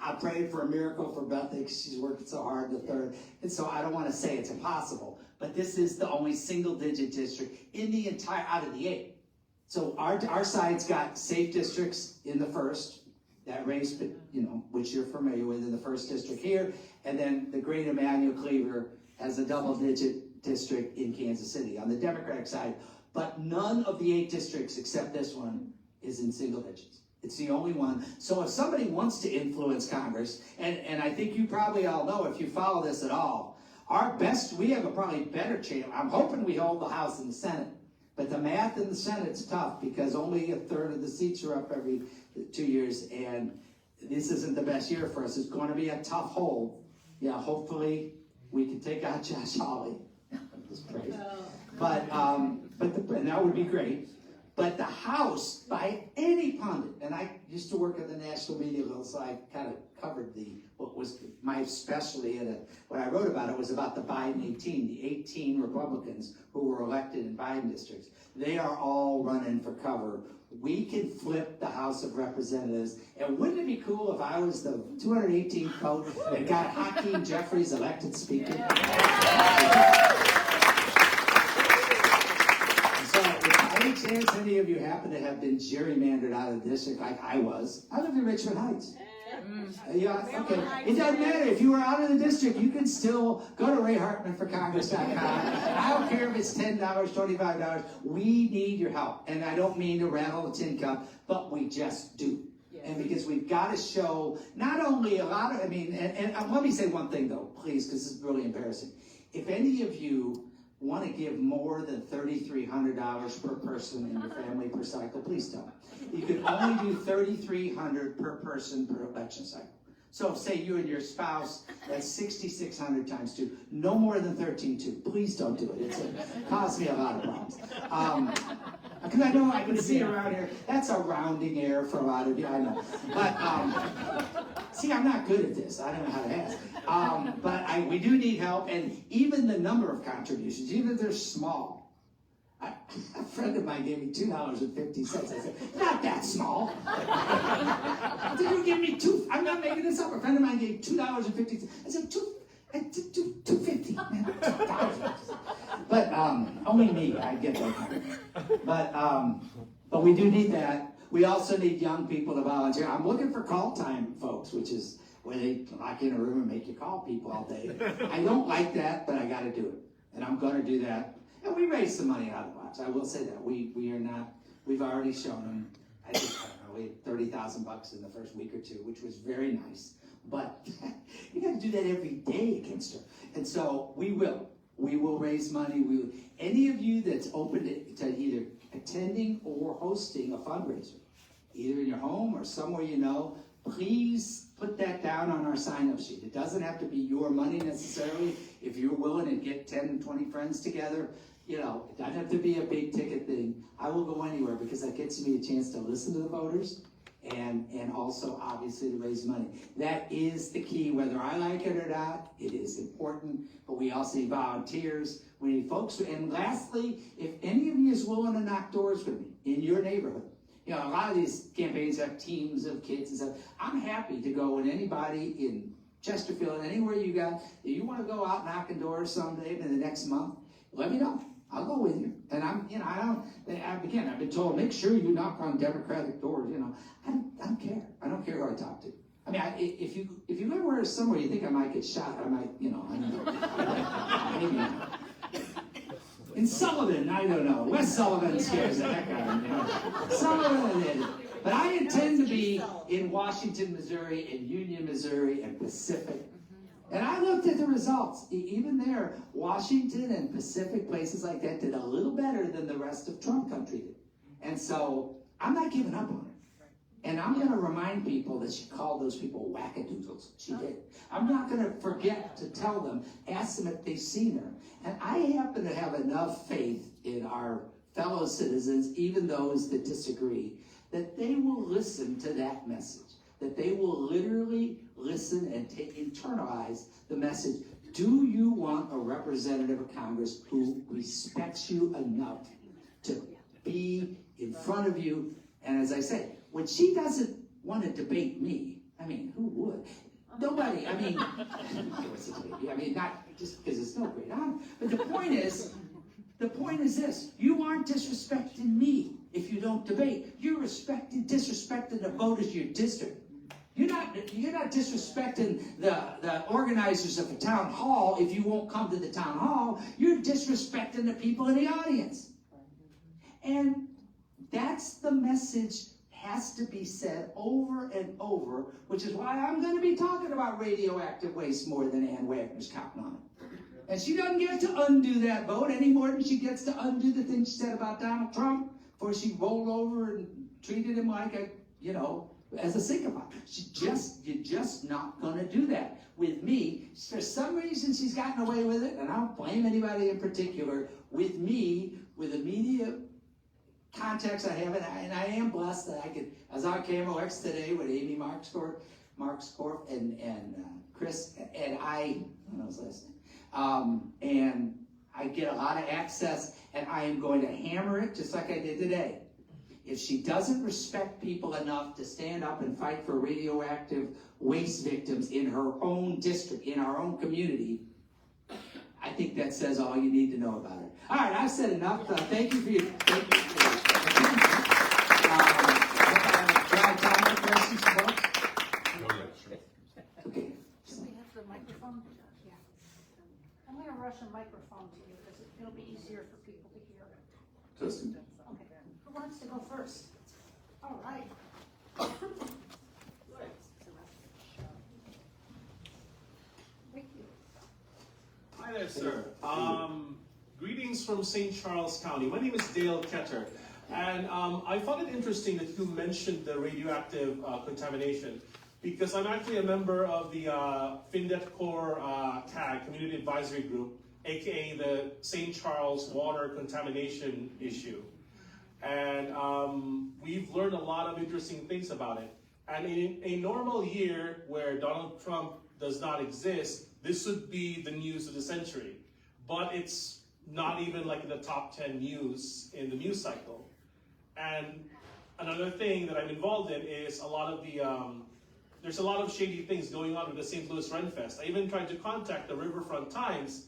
I prayed for a miracle for Bethany because she's working so hard in the 3rd. And so I don't want to say it's impossible, but this is the only single digit district in the entire, out of the 8. So our side's got safe districts in the 1st, that race, which you're familiar with in the 1st district here. And then the great Emmanuel Cleaver has a double digit district in Kansas City on the Democratic side. But none of the 8 districts except this one is in single digits. It's the only one. So if somebody wants to influence Congress, and I think you probably all know if you follow this at all, we have a probably better chance. I'm hoping we hold the House and the Senate. But the math in the Senate's tough because only a third of the seats are up every 2 years, and this isn't the best year for us. It's going to be a tough hold. Yeah, hopefully we can take out Josh Hawley. Just pray. But and that would be great. But the House, by any pundit, and I used to work at the national media, so I kind of covered what was my specialty, and what I wrote about it was about the Biden 18, the 18 Republicans who were elected in Biden districts. They are all running for cover. We can flip the House of Representatives, and wouldn't it be cool if I was the 218th vote and got Hakeem Jeffries elected Speaker? So if by any chance any of you happen to have been gerrymandered out of the district like I was, I live in Richmond Heights. Yeah, okay. It doesn't matter. If you were out of the district, you can still go to RayHartmannForCongress.com. I don't care if it's $10, $25. We need your help. And I don't mean to rattle the tin cup, but we just do. And because we've got to show not only a lot of, and let me say one thing though, please, because this is really embarrassing. If any of you want to give more than $3,300 per person in your family per cycle, please don't. You can only do $3,300 per person per election cycle. So say you and your spouse, that's $6,600 times 2. No more than $13,200. Please don't do it. It caused me a lot of problems. Because I know I can see around here, that's a rounding error for a lot of you, I know. But, see, I'm not good at this. I don't know how to ask. But we do need help, and even the number of contributions, even if they're small. A friend of mine gave me $2.50. I said, not that small. Did you give me two? I'm not making this up. A friend of mine gave $2.50. I said, $2.50. Man, $2,000. But only me, I get that. But we do need that. We also need young people to volunteer. I'm looking for call time folks, which is where they lock you in a room and make you call people all day. I don't like that, but I got to do it. And I'm going to do that. And we raised some money out of the box. I will say that. We are not, we've already shown them, I think, we had $30,000 in the first week or two, which was very nice. But you got to do that every day against her. And so we will. We will raise money. Any of you that's open to either attending or hosting a fundraiser, either in your home or somewhere you know, please put that down on our sign-up sheet. It doesn't have to be your money necessarily. If you're willing to get 10 and 20 friends together, it doesn't have to be a big ticket thing. I will go anywhere because that gets me a chance to listen to the voters and also obviously to raise money. That is the key, whether I like it or not. It is important, but we also need volunteers. We need folks. And lastly, if any of you is willing to knock doors with me in your neighborhood, a lot of these campaigns have teams of kids and stuff. I'm happy to go with anybody in Chesterfield, anywhere you got. If you want to go out knocking doors someday in the next month, let me know. I'll go with you. And I've been told, make sure you knock on Democratic doors. I don't care. I don't care who I talk to. If you live somewhere you think I might get shot, I might, maybe not. In Sullivan, I don't know. West Sullivan scares the heck out of me. Sullivan it is. But I intend to be in Washington, Missouri, and Union, Missouri, and Pacific. And I looked at the results. Even there, Washington and Pacific, places like that, did a little better than the rest of Trump country did. And so I'm not giving up on her. And I'm going to remind people that she called those people wackadoodles. She did. I'm not going to forget to tell them, ask them if they've seen her. And I happen to have enough faith in our fellow citizens, even those that disagree, that they will listen to that message. That they will literally listen and internalize the message. Do you want a representative of Congress who respects you enough to be in front of you? And as I say, when she doesn't want to debate me, who would? Nobody, not just because it's no great honor, but the point is this: you aren't disrespecting me if you don't debate. You're disrespecting the voters of your district. You're not disrespecting the organizers of the town hall if you won't come to the town hall. You're disrespecting the people in the audience. And that's the message has to be said over and over, which is why I'm going to be talking about radioactive waste more than Ann Wagner's counting on it. And she doesn't get to undo that vote any more than she gets to undo the things she said about Donald Trump before she rolled over and treated him like a, as a sycophant. You're just not going to do that. With me, for some reason she's gotten away with it, and I don't blame anybody in particular. With me, with the media contacts I have, and I am blessed that I could, I was on KMOX today with Amy Markscorp and Chris, and I don't know his last name, and I get a lot of access, and I am going to hammer it just like I did today. If she doesn't respect people enough to stand up and fight for radioactive waste victims in her own district, in our own community, I think that says all you need to know about her. All right, I've said enough. Thank you for your attention. Okay. Do we have the microphone? Yeah. I'm going to rush a microphone to you because it'll be easier for people to hear. Justin. Okay. Who wants to go first? All right. Thank you. Hi there, sir. Greetings from St. Charles County. My name is Dale Ketter, and I found it interesting that you mentioned the radioactive contamination, because I'm actually a member of the FinDepCor CAG, Community Advisory Group, aka the St. Charles water contamination issue. And we've learned a lot of interesting things about it. And in a normal year where Donald Trump does not exist, this would be the news of the century. But it's not even like in the top 10 news in the news cycle. And another thing that I'm involved in is a lot of the, there's a lot of shady things going on with the St. Louis Ren Fest. I even tried to contact the Riverfront Times,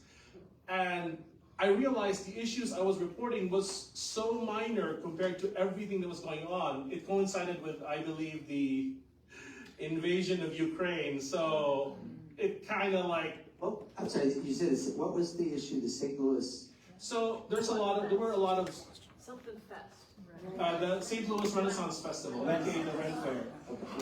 and I realized the issues I was reporting was so minor compared to everything that was going on. It coincided with, I believe, the invasion of Ukraine. So it kind of like, Well, I'm sorry, you said, what was the issue, the St. Louis? so there were a lot of, Something fest. the St. Louis Renaissance Festival, aka the Ren Fair.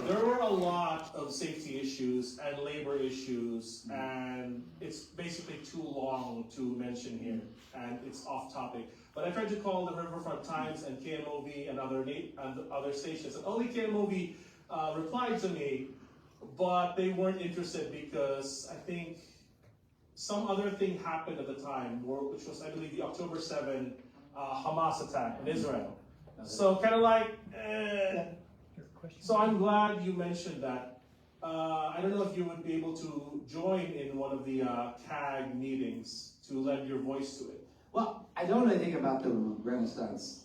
There were a lot of safety issues and labor issues, and it's basically too long to mention here, and it's off topic. But I tried to call the Riverfront Times and KMOV and other stations, and only KMOV replied to me, but they weren't interested because I think some other thing happened at the time, which was, I believe, the October 7 Hamas attack in Israel. So kind of like, So I'm glad you mentioned that. I don't know if you would be able to join in one of the CAG meetings to lend your voice to it. Well, I don't know anything about the Renaissance.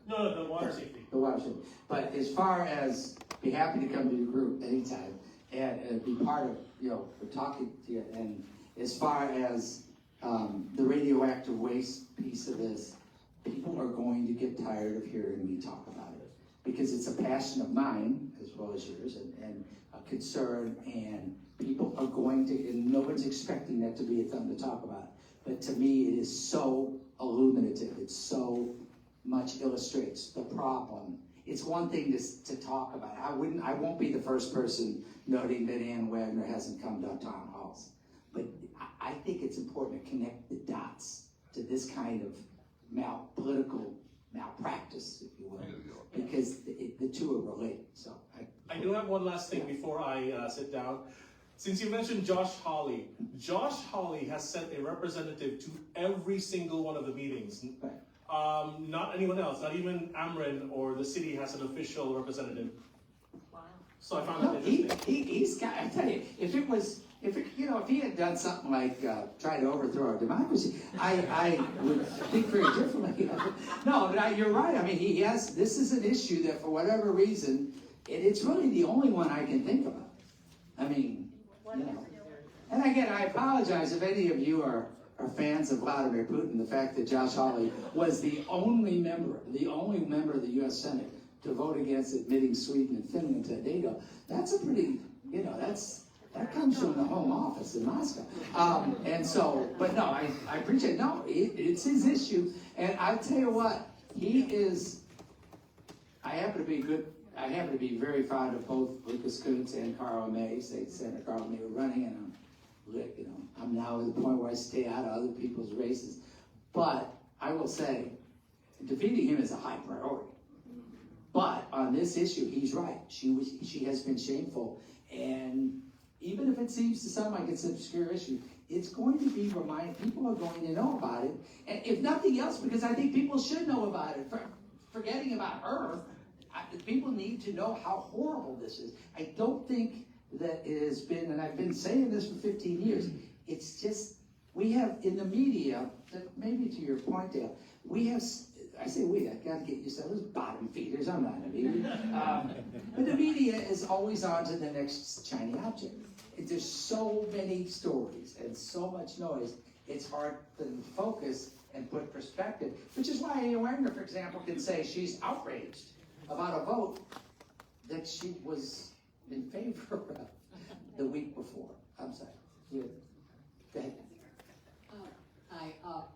No, the water safety. The water safety. But as far as, be happy to come to your group anytime and be part of, talking to you. And as far as the radioactive waste piece of this, people are going to get tired of hearing me talk about it, because it's a passion of mine as well as yours, and a concern, and people are going to, and no one's expecting that to be a thing to talk about. But to me, it is so illuminative. It so much illustrates the problem. It's one thing to talk about. I won't be the first person noting that Ann Wagner hasn't come to town halls. But I think it's important to connect the dots to this kind of political malpractice, if you will, because the two are related. So I do have one last thing before I sit down. Since you mentioned Josh Hawley has sent a representative to every single one of the meetings. Not anyone else, not even Ameren or the city has an official representative. Wow. So I found that interesting. He's got, I tell you, if he had done something like try to overthrow our democracy, I would think very differently. No, but you're right. I mean, this is an issue that for whatever reason, it's really the only one I can think about. I mean, And again, I apologize if any of you are fans of Vladimir Putin. The fact that Josh Hawley was the only member of the U.S. Senate to vote against admitting Sweden and Finland to NATO, that's a pretty, that comes from the Home Office in Moscow. And so, but no, I appreciate it. No, it's his issue. And I'll tell you what, I happen to be I happen to be very fond of both Lucas Kuntz and Carl May. Senator Carl May were running, and I'm now at the point where I stay out of other people's races. But I will say, defeating him is a high priority. But on this issue, he's right. She has been shameful, and even if it seems to sound like it's an obscure issue, it's going to be reminded. People are going to know about it, and if nothing else, because I think people should know about it. Forgetting about her, people need to know how horrible this is. I don't think that it has been, and I've been saying this for 15 years. It's just we have in the media. Maybe to your point, Dale, we have. I say we, I gotta get used to those bottom feeders, I'm not a media. But the media is always on to the next shiny object. There's so many stories and so much noise, it's hard to focus and put perspective, which is why Aya Wagner, for example, can say she's outraged about a vote that she was in favor of the week before. I'm sorry. Yeah. Go ahead.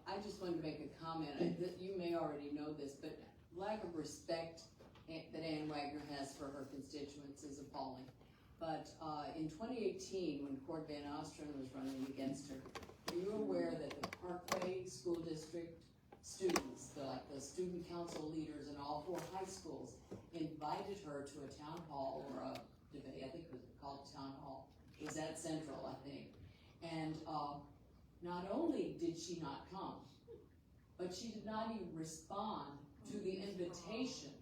I just wanted to make a comment. You may already know this, but lack of respect that Ann Wagner has for her constituents is appalling. But in 2018, when Cord Van Ostrom was running against her, are you aware that the Parkway School District students, the student council leaders in all 4 high schools, invited her to a town hall or a debate? I think it was called town hall. It was at Central, I think. And not only did she not come, but she did not even respond to the invitation.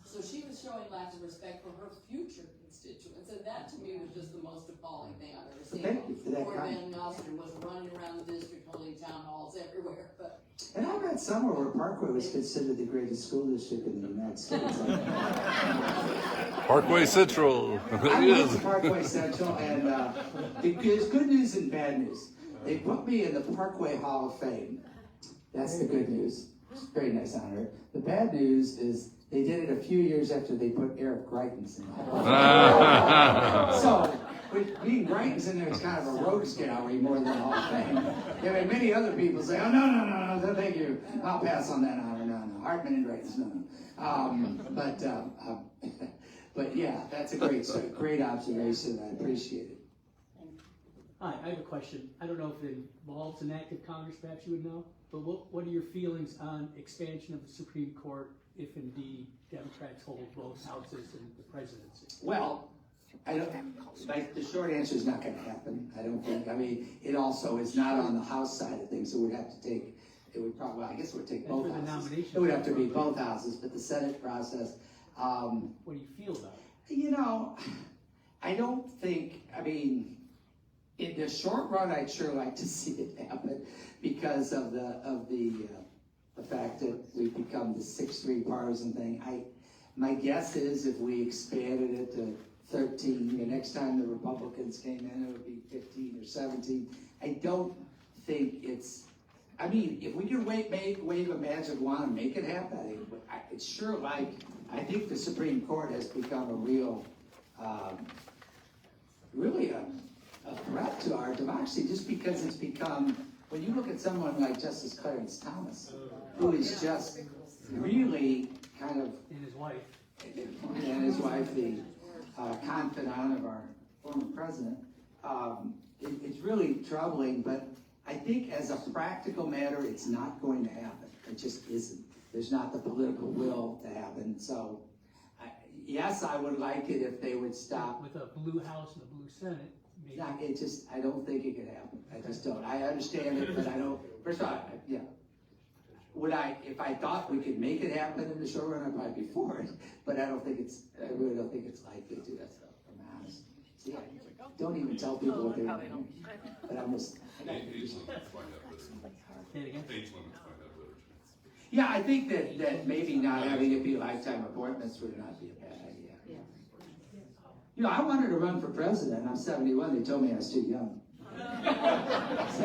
So she was showing lack of respect for her future constituents, and that to me was just the most appalling thing I've ever seen. Thank you for that Cord comment. Van Ostrom was running around the district holding town halls everywhere, but. And I read somewhere where Parkway was considered the greatest school district in the United States. Parkway Central. I went to Parkway Central, and there's good news and bad news. They put me in the Parkway Hall of Fame. That's the good news. It's very nice honor. The bad news is they did it a few years after they put Eric Greitens in there. So, with being Greitens in there is kind of a rogues gallery more than a Hall of Fame. There are many other people say, oh, no, thank you. I'll pass on that honor. No. Hartmann and Greitens, no. But yeah, that's a great observation. I appreciate it. Hi, I have a question. I don't know if it involves an act of Congress, perhaps you would know, but what are your feelings on expansion of the Supreme Court if indeed Democrats hold both houses and the presidency? Well, the short answer is not going to happen, I don't think. I mean, it also is not on the House side of things, so it would probably, I guess it would take both houses. It would have to be both houses, but the Senate process. What do you feel about it? You know, I don't think, in the short run, I'd sure like to see it happen because of the fact that we've become the 6-3 partisan thing. My guess is if we expanded it to 13, the next time the Republicans came in, it would be 15 or 17. I don't think it's. If we could wave a magic wand and make it happen, it's sure like. I think the Supreme Court has become a real, really a threat to our democracy, just because it's become, when you look at someone like Justice Clarence Thomas, who is just really kind of, And his wife. the confidant of our former president, it's really troubling, but I think as a practical matter, it's not going to happen. It just isn't. There's not the political will to happen. So, yes, I would like it if they would stop. With a blue House and a blue Senate, maybe. I don't think it could happen. I just don't. I understand it, but I don't. First of all, yeah. If I thought we could make it happen in the short run, I'd probably be for it. But I really don't think it's likely to. That's I'm honest. So, yeah, don't even tell people what they're doing. But I'm just. Yeah, I think that maybe not having it be lifetime appointments would not be a bad idea. You know, I wanted to run for president. I'm 71. They told me I was too young. So,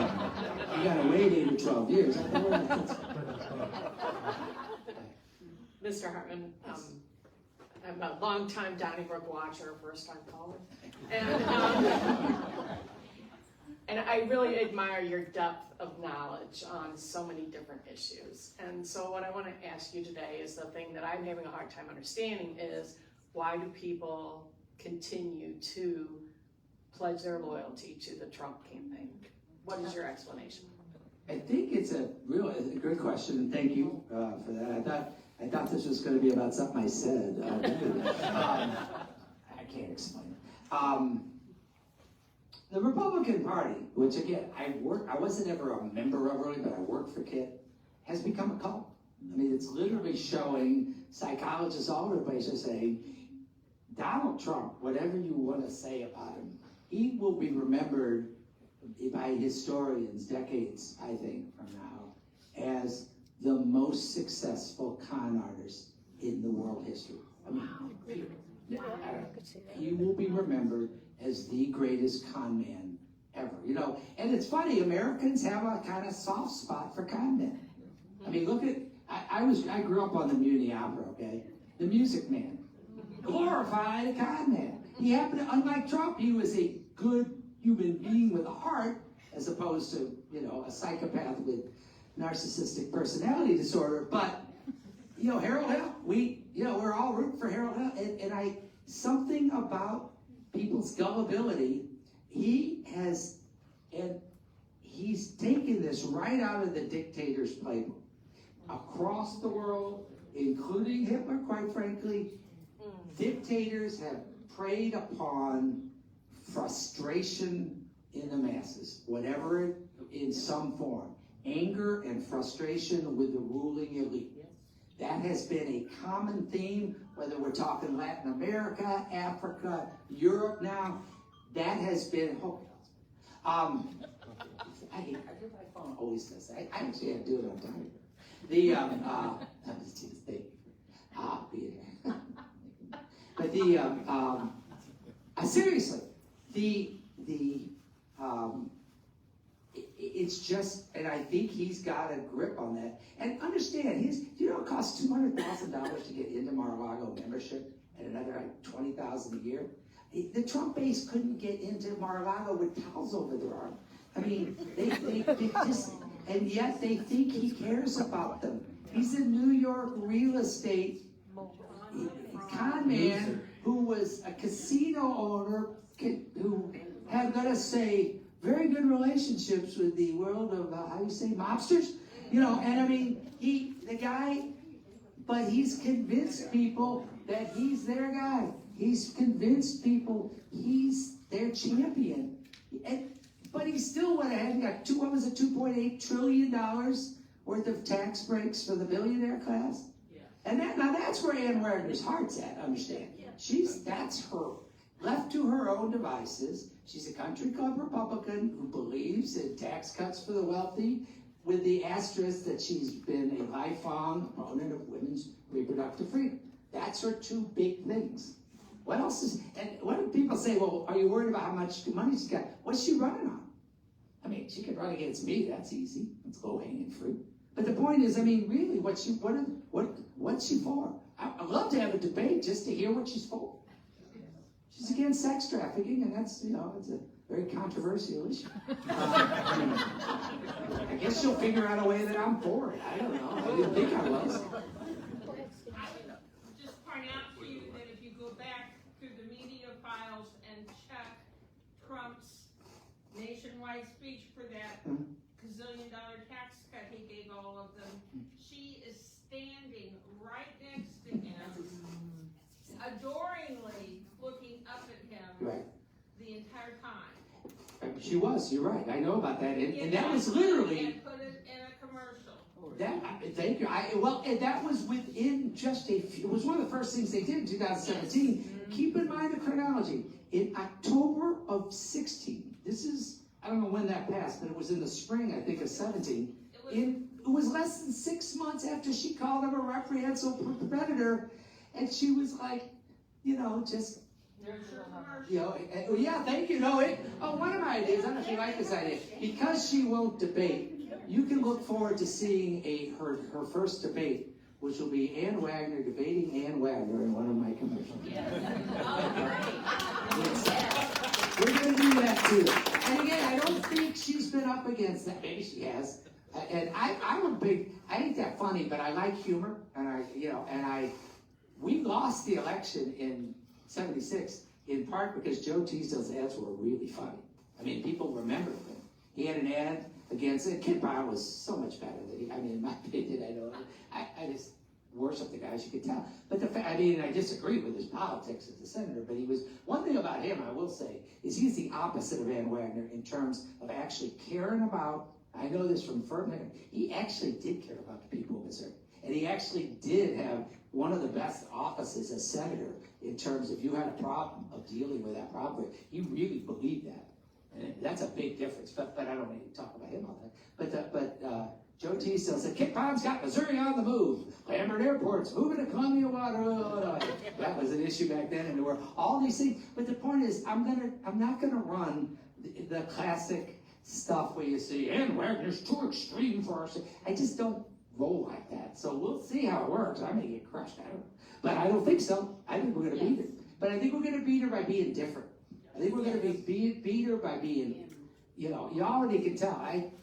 you got to wait 8 or 12 years. Mr. Hartmann, I'm a long-time Donnybrook watcher, first-time caller. And I really admire your depth of knowledge on so many different issues. And so what I want to ask you today is the thing that I'm having a hard time understanding is, why do people continue to pledge their loyalty to the Trump campaign? What is your explanation? I think it's a good question, and thank you for that. I thought this was going to be about something I said. I can't explain it. The Republican Party, which again, I wasn't ever a member of really, but I worked for KIT, has become a cult. I mean, it's literally showing, psychologists all over the place are saying, Donald Trump, whatever you want to say about him, he will be remembered by historians decades, I think, from now, as the most successful con artist in the world history. I mean, he will be remembered as the greatest con man ever. You know, and it's funny, Americans have a kind of soft spot for con men. I mean, look at, I grew up on the Muni Opera, okay? The Music Man. Glorified con man. He happened to, unlike Trump, he was a good human being with a heart, as opposed to, you know, a psychopath with narcissistic personality disorder. But, you know, Harold Hill, we're all rooting for Harold Hill. And something about people's gullibility, he's taken this right out of the dictator's playbook. Across the world, including Hitler, quite frankly, dictators have preyed upon frustration in the masses, whatever in some form. Anger and frustration with the ruling elite. That has been a common theme, whether we're talking Latin America, Africa, Europe now. That has been, I hear my phone always does that. I actually had to do it on time. But seriously, it's just, and I think he's got a grip on that. And understand, do you know it costs $200,000 to get into Mar-a-Lago membership, and another like $20,000 a year? The Trump base couldn't get into Mar-a-Lago with towels over their arm. I mean, they just, and yet they think he cares about them. He's a New York real estate con man who was a casino owner who had, let us say, very good relationships with the world of, how you say, mobsters? You know, and I mean, but he's convinced people that he's their guy. He's convinced people he's their champion. But he still went ahead and got $2.8 trillion worth of tax breaks for the billionaire class. Yeah. And that's where Ann Wagner's heart's at, understand. Yeah. That's her. Left to her own devices, she's a country club Republican who believes in tax cuts for the wealthy, with the asterisk that she's been a lifelong opponent of women's reproductive freedom. That's her two big things. What else is, and what do people say, well, are you worried about how much money she's got? What's she running on? I mean, she could run against me, that's easy. It's low-hanging fruit. But the point is, I mean, really, what's she for? I'd love to have a debate just to hear what she's for. She's against sex trafficking, and that's, you know, it's a very controversial issue. I guess she'll figure out a way that I'm for it. I don't know. I didn't think I was. I would just point out to you that if you go back through the media files and check Trump's nationwide speech for that gazillion-dollar tax cut he gave all of them, she is standing right next to him, adoringly looking up at him right. the entire time. She was, you're right. I know about that. And that was literally... And put it in a commercial. Thank you. And that was within just it was one of the first things they did in 2017. Yes. Keep in mind the chronology. In October of 16, this is, I don't know when that passed, but it was in the spring, I think, of 17. It was less than 6 months after she called him a reprehensible predator, and she was like, you know, just, you know, yeah, thank you. No, one of my ideas, I don't know if you like this idea, because she won't debate, you can look forward to seeing her first debate, which will be Ann Wagner debating Ann Wagner in one of my commercials. We're going to do that too. And again, I don't think she's been up against that. Maybe she has. And I ain't that funny, but I like humor, and we lost the election in '76 in part because Joe Teasdale's ads were really funny. I mean, people remember them. He had an ad against it. Kid Brown was so much better than he, I mean, in my opinion, I just worship the guy, as you could tell. But I mean, I disagree with his politics as a senator, but he was, one thing about him, I will say, is he's the opposite of Van Wagner in terms of actually caring about, I know this from Ferdinand, he actually did care about the people of Missouri. And he actually did have one of the best offices as senator in terms of you had a problem of dealing with that problem. He really believed that. And that's a big difference, but I don't need to talk about him all that. But Joe Teasdale said, Kit Brown's got Missouri on the move. Lambert Airport's moving to Columbia Water. That was an issue back then, and there were all these things. But the point is, I'm not gonna run the classic stuff where you see, and Wagner's too extreme for us. I just don't roll like that. So we'll see how it works. I may get crushed, I don't know. But I don't think so. I think we're gonna beat her. But I think we're gonna beat her by being different. I think we're going to beat her by being, you know, you already can tell. I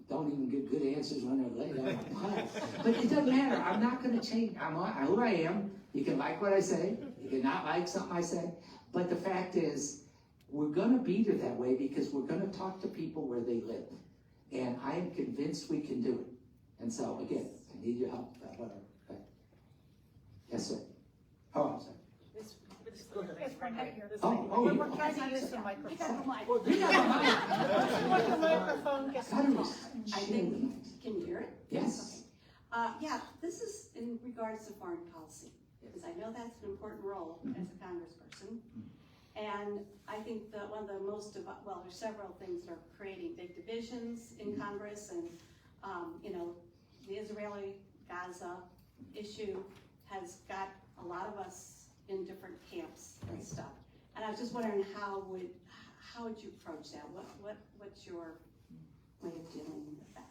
don't even get good answers when they're laid out in class. But it doesn't matter. I'm not going to change. I'm who I am. You can like what I say. You can not like something I say. But the fact is, we're going to beat her that way because we're going to talk to people where they live. And I am convinced we can do it. And so, again, I need your help. Yes, sir. Oh, I'm sorry. It's from right here. We're trying to use the microphone. Well, you got the Want the microphone? I think, can you hear it? Yes. Okay. Yeah, this is in regards to foreign policy, because I know that's an important role as a congressperson. And I think that one of the most, well, there's several things that are creating big divisions in Congress, and, you know, the Israeli-Gaza issue has got a lot of us in different camps and stuff. And I was just wondering how would you approach that? What's your way of dealing with that?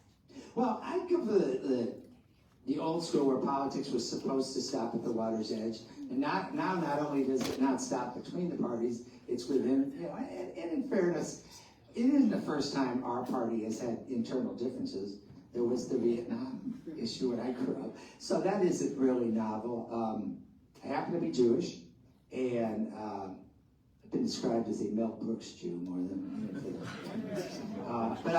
Well, I give the old school where politics was supposed to stop at the water's edge, and not only does it not stop between the parties, it's within. You know, and in fairness, it isn't the first time our party has had internal differences. There was the Vietnam issue when I grew up, so that isn't really novel. I happen to be Jewish, and I've been described as a Mel Brooks Jew more than anything. But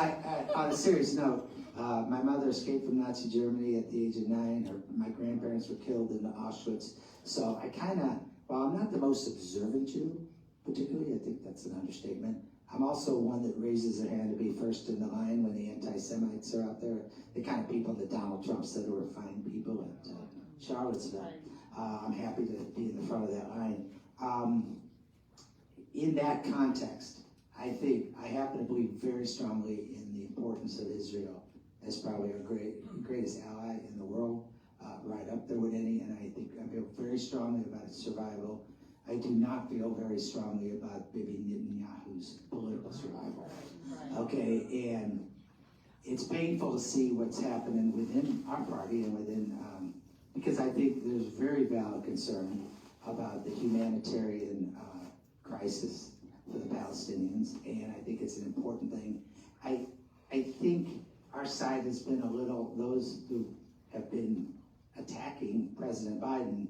on a serious note, my mother escaped from Nazi Germany at the age of 9. My grandparents were killed in Auschwitz. So I kind of, while I'm not the most observant Jew, particularly, I think that's an understatement, I'm also one that raises their hand to be first in the line when the anti-Semites are out there, the kind of people that Donald Trump said were fine people at Charlottesville. I'm happy to be in the front of that line. In that context, I think I happen to believe very strongly in the importance of Israel as probably our greatest ally in the world, right up there with any, and I think I feel very strongly about its survival. I do not feel very strongly about Bibi Netanyahu's political survival. Okay, and it's painful to see what's happening within our party and within, because I think there's very valid concern about the humanitarian crisis for the Palestinians, and I think it's an important thing. I think our side has been a little, those who have been attacking President Biden,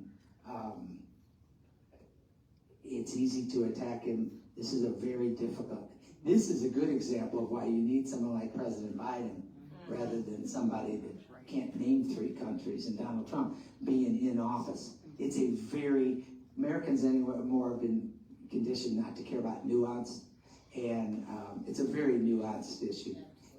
it's easy to attack him. This is a very difficult, this is a good example of why you need someone like President Biden rather than somebody that can't name 3 countries and Donald Trump being in office. It's a very, Americans anymore have been conditioned not to care about nuance, and it's a very nuanced issue.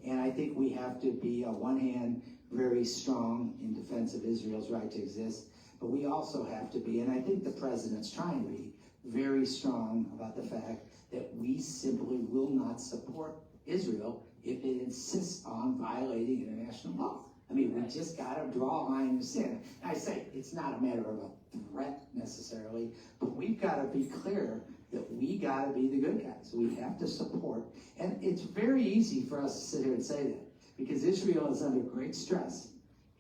And I think we have to be, on one hand, very strong in defense of Israel's right to exist, but we also have to be, and I think the president's trying to be, very strong about the fact that we simply will not support Israel if it insists on violating international law. I mean, we just got to draw a line in the sand. I say it's not a matter of a threat necessarily, but we've got to be clear that we got to be the good guys. We have to support, and it's very easy for us to sit here and say that because Israel is under great stress,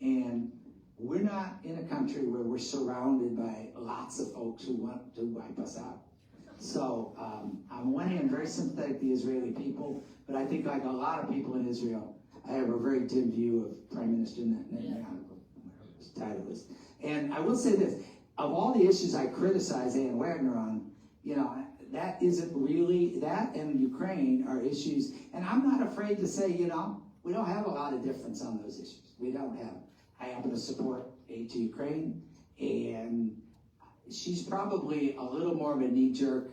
and we're not in a country where we're surrounded by lots of folks who want to wipe us out. So, on one hand, very sympathetic to the Israeli people, but I think like a lot of people in Israel, I have a very dim view of Prime Minister Netanyahu, whatever his title is. And I will say this, of all the issues I criticize Ann Wagner on, you know, that isn't really, that and Ukraine are issues, and I'm not afraid to say, you know, we don't have a lot of difference on those issues. We don't have. I happen to support aid to Ukraine, and she's probably a little more of a knee-jerk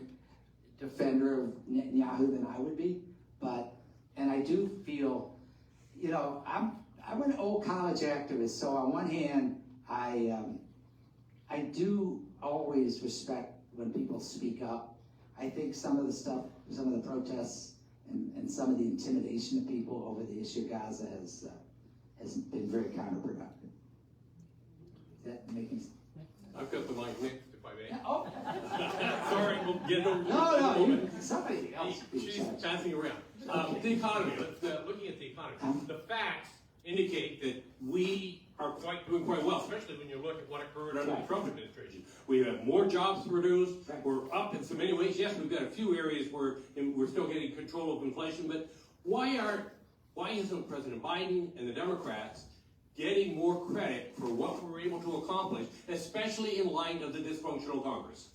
defender of Netanyahu than I would be, but, and I do feel, you know, I'm an old college activist, so on one hand, I do always respect when people speak up. I think some of the stuff, some of the protests and some of the intimidation of people over the issue of Gaza has been very counterproductive. Is that making sense? I've got the mic next, if I may. Oh. Sorry, we'll get over No, somebody else. She's passing around. The economy, looking at the economy, the facts indicate that we are doing quite well, especially when you look at what occurred under the Trump administration. We have more jobs produced. We're up in so many ways. Yes, we've got a few areas where we're still getting control of inflation, but why isn't President Biden and the Democrats getting more credit for what we were able to accomplish, especially in light of the dysfunctional Congress?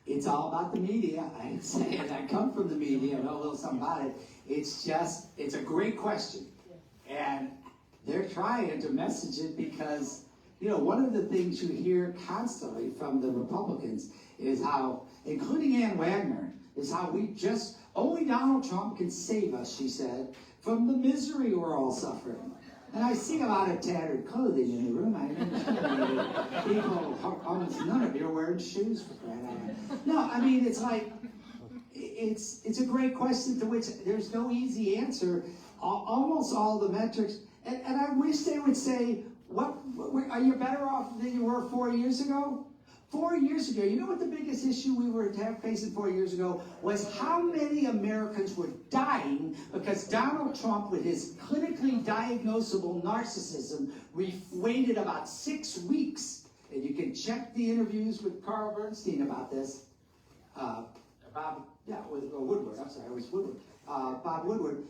It's all about the media. I say it. I come from the media. I know a little something about it. It's a great question. And they're trying to message it because, you know, one of the things you hear constantly from the Republicans is how, including Ann Wagner, is how only Donald Trump can save us, she said, from the misery we're all suffering. And I see a lot of tattered clothing in the room. I mean, people, almost none of you are wearing shoes for crying out loud. No, I mean, it's like, it's a great question to which there's no easy answer. Almost all the metrics, and I wish they would say, are you better off than you were 4 years ago? 4 years ago, you know what the biggest issue we were facing 4 years ago was how many Americans were dying because Donald Trump, with his clinically diagnosable narcissism, waited about 6 weeks. And you can check the interviews with Carl Bernstein about this. Woodward, I'm sorry, it was Woodward. Bob Woodward.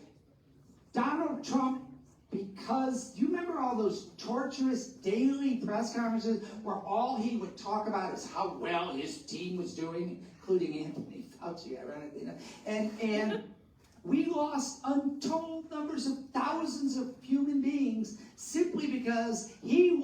Donald Trump, because you remember all those torturous daily press conferences where all he would talk about is how well his team was doing, including Anthony Fauci, and we lost untold numbers of thousands of human beings simply because he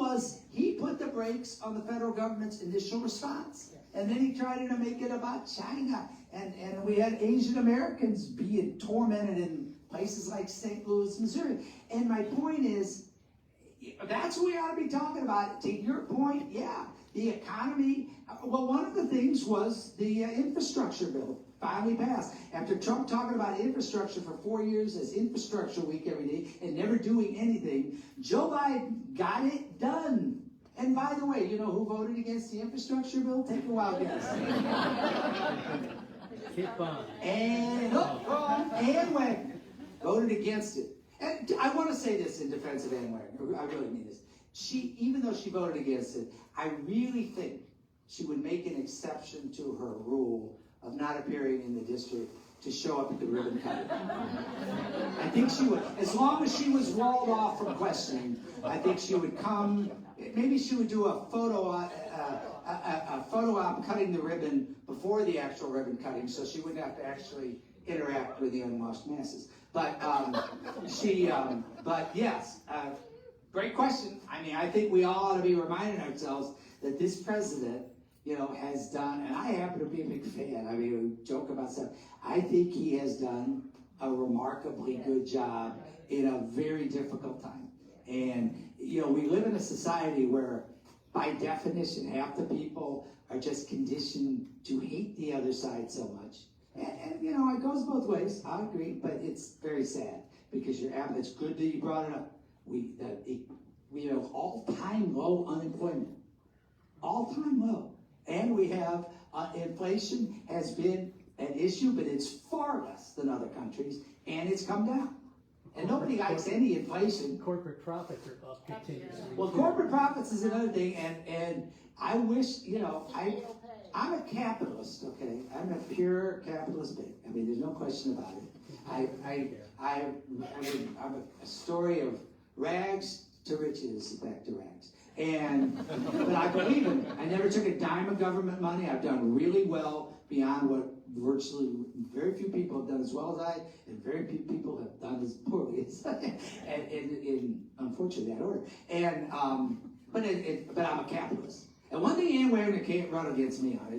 put the brakes on the federal government's initial response. And then he tried to make it about China. And we had Asian Americans being tormented in places like St. Louis, Missouri. And my point is, that's what we ought to be talking about. To your point, yeah, the economy. Well, one of the things was the infrastructure bill finally passed. After Trump talking about infrastructure for 4 years as infrastructure week every day and never doing anything, Joe Biden got it done. And by the way, you know who voted against the infrastructure bill? Take a wild guess. Ann Wagner voted against it. And I want to say this in defense of Ann Wagner. I really mean this. Even though she voted against it, I really think she would make an exception to her rule of not appearing in the district to show up at the ribbon cutting. I think she would. As long as she was walled off from questioning, I think she would come. Maybe she would do a photo op cutting the ribbon before the actual ribbon cutting, so she wouldn't have to actually interact with the unwashed masses. But but yes, great question. I mean, I think we all ought to be reminding ourselves that this president, you know, has done, and I happen to be a big fan. I mean, we joke about stuff. I think he has done a remarkably good job in a very difficult time. And, you know, we live in a society where, by definition, half the people are just conditioned to hate the other side so much. And you know, it goes both ways. I agree, but it's very sad because it's good that you brought it up. We have all-time low unemployment, all-time low, and we have inflation has been an issue, but it's far less than other countries, and it's come down. And nobody likes any inflation. Corporate profits are up continuously. Well, corporate profits is another thing, and I wish, you know, I'm a capitalist, okay? I'm a pure capitalist pig. I mean, there's no question about it. I'm a story of rags to riches, back to rags. But I believe in it. I never took a dime of government money. I've done really well beyond what virtually very few people have done as well as I, and very few people have done as poorly as and in unfortunately that order. But I'm a capitalist. And one thing Ann Wagner can't run against me on,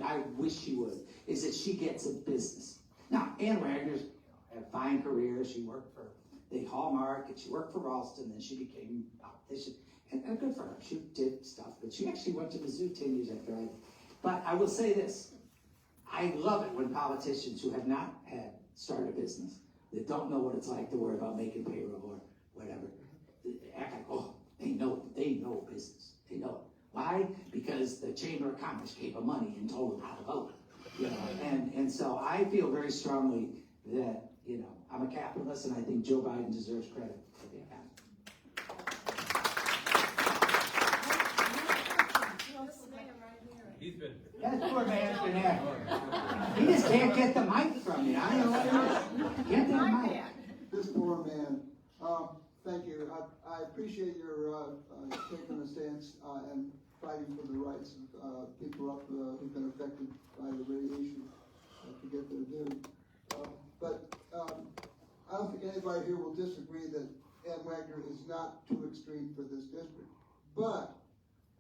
I wish she would, is that she gets a business. Now, Ann Wagner's had a fine career. She worked for the Hallmark, and she worked for Ralston, and she became a politician. And good for her. She did stuff, but she actually went to Mizzou 10 years after I did. But I will say this. I love it when politicians who have not started a business, that don't know what it's like to worry about making payroll or whatever, act like, oh, they know business. They know it. Why? Because the Chamber of Commerce gave them money and told them how to vote. And so I feel very strongly that, I'm a capitalist, and I think Joe Biden deserves credit for being that. That poor man's been there. He just can't get the mic from you. I don't know what it is. Get that mic. This poor man. Thank you. I appreciate your taking a stance and fighting for the rights of people up who've been affected by the radiation to get their due. But I don't think anybody here will disagree that Ann Wagner is not too extreme for this district. But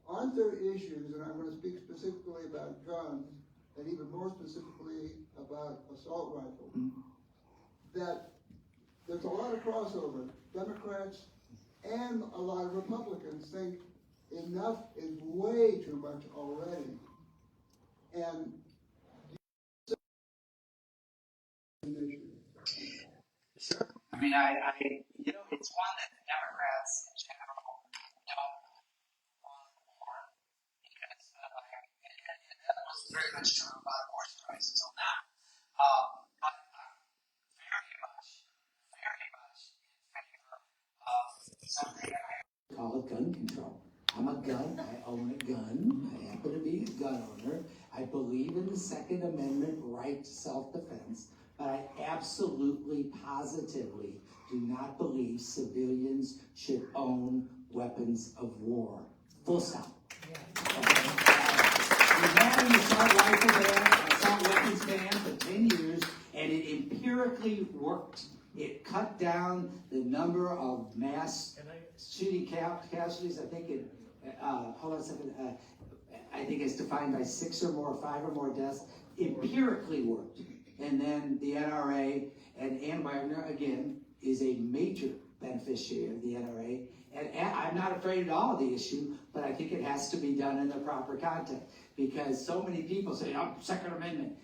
aren't there issues, and I'm going to speak specifically about guns, and even more specifically about assault rifles, that there's a lot of crossover. Democrats and a lot of Republicans think enough is way too much already. And sure. I mean, it's one that the Democrats in general don't want more because, and that was very much true about abortion rights until now. But I'm very much in favor of something I call it gun control. I'm a gun, I own a gun, I happen to be a gun owner. I believe in the Second Amendment right to self-defense, but I absolutely, positively do not believe civilians should own weapons of war. Full stop. Okay. We've had an assault rifle ban, assault weapons ban for 10 years, and it empirically worked. It cut down the number of mass shooting casualties. I think hold on a second. I think it's defined by 6 or more, 5 or more deaths. Empirically worked. And then the NRA, and Ann Wagner, again, is a major beneficiary of the NRA. And I'm not afraid at all of the issue, but I think it has to be done in the proper context. Because so many people say, oh, Second Amendment.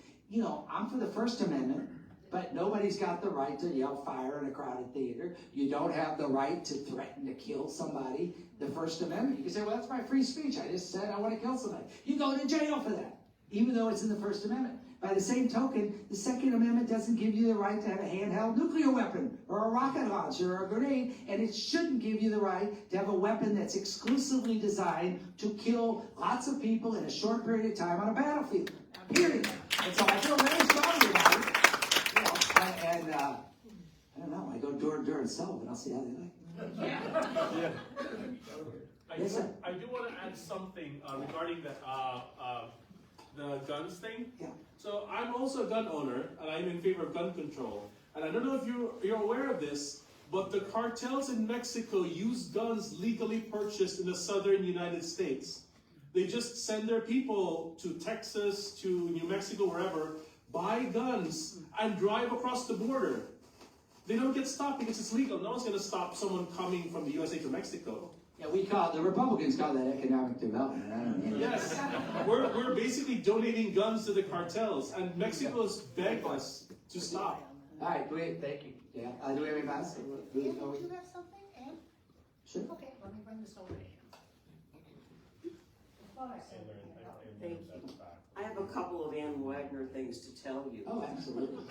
I'm for the First Amendment, but nobody's got the right to yell fire in a crowded theater. You don't have the right to threaten to kill somebody. The First Amendment, you can say, well, that's my free speech. I just said I want to kill somebody. You go to jail for that, even though it's in the First Amendment. By the same token, the Second Amendment doesn't give you the right to have a handheld nuclear weapon or a rocket launcher or a grenade, and it shouldn't give you the right to have a weapon that's exclusively designed to kill lots of people in a short period of time on a battlefield. Period. And so I feel very strongly about it. I don't know, I go door to door and sell, but I'll see how they like it. I do want to add something regarding the guns thing. Yeah. So I'm also a gun owner, and I'm in favor of gun control. And I don't know if you're aware of this, but the cartels in Mexico use guns legally purchased in the southern United States. They just send their people to Texas, to New Mexico, wherever, buy guns, and drive across the border. They don't get stopped because it's legal. No one's going to stop someone coming from the USA to Mexico. Yeah, the Republicans call that economic development. I don't know. Yes, we're basically donating guns to the cartels, and Mexico's begged us to stop. All right, great, thank you. Yeah, do we have any last? Ann, do you have something, Ann? Sure. Okay, let me bring this over to Ann. Thank you. I have a couple of Ann Wagner things to tell you. Oh, absolutely.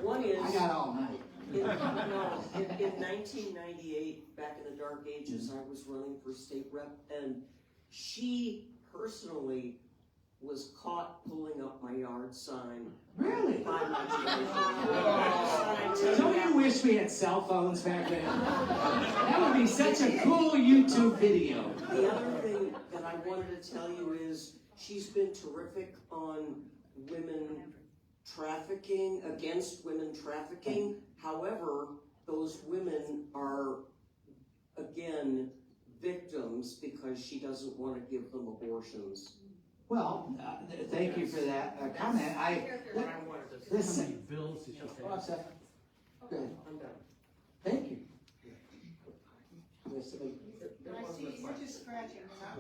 One is... I got all night. In 1998, back in the dark ages, I was running for state rep, and she personally was caught pulling up my yard sign. Really? By my Don't you wish wish we had cell phones back then. That would be such a cool YouTube video. The other thing that I wanted to tell you is she's been terrific on women trafficking, against women trafficking. However, those women are, again, victims because she doesn't want to give them abortions. Well, thank you for that comment. How many bills did she take? Oh, I'm sorry. Go ahead. I'm done. Thank you. I see, you're just scratching, we're not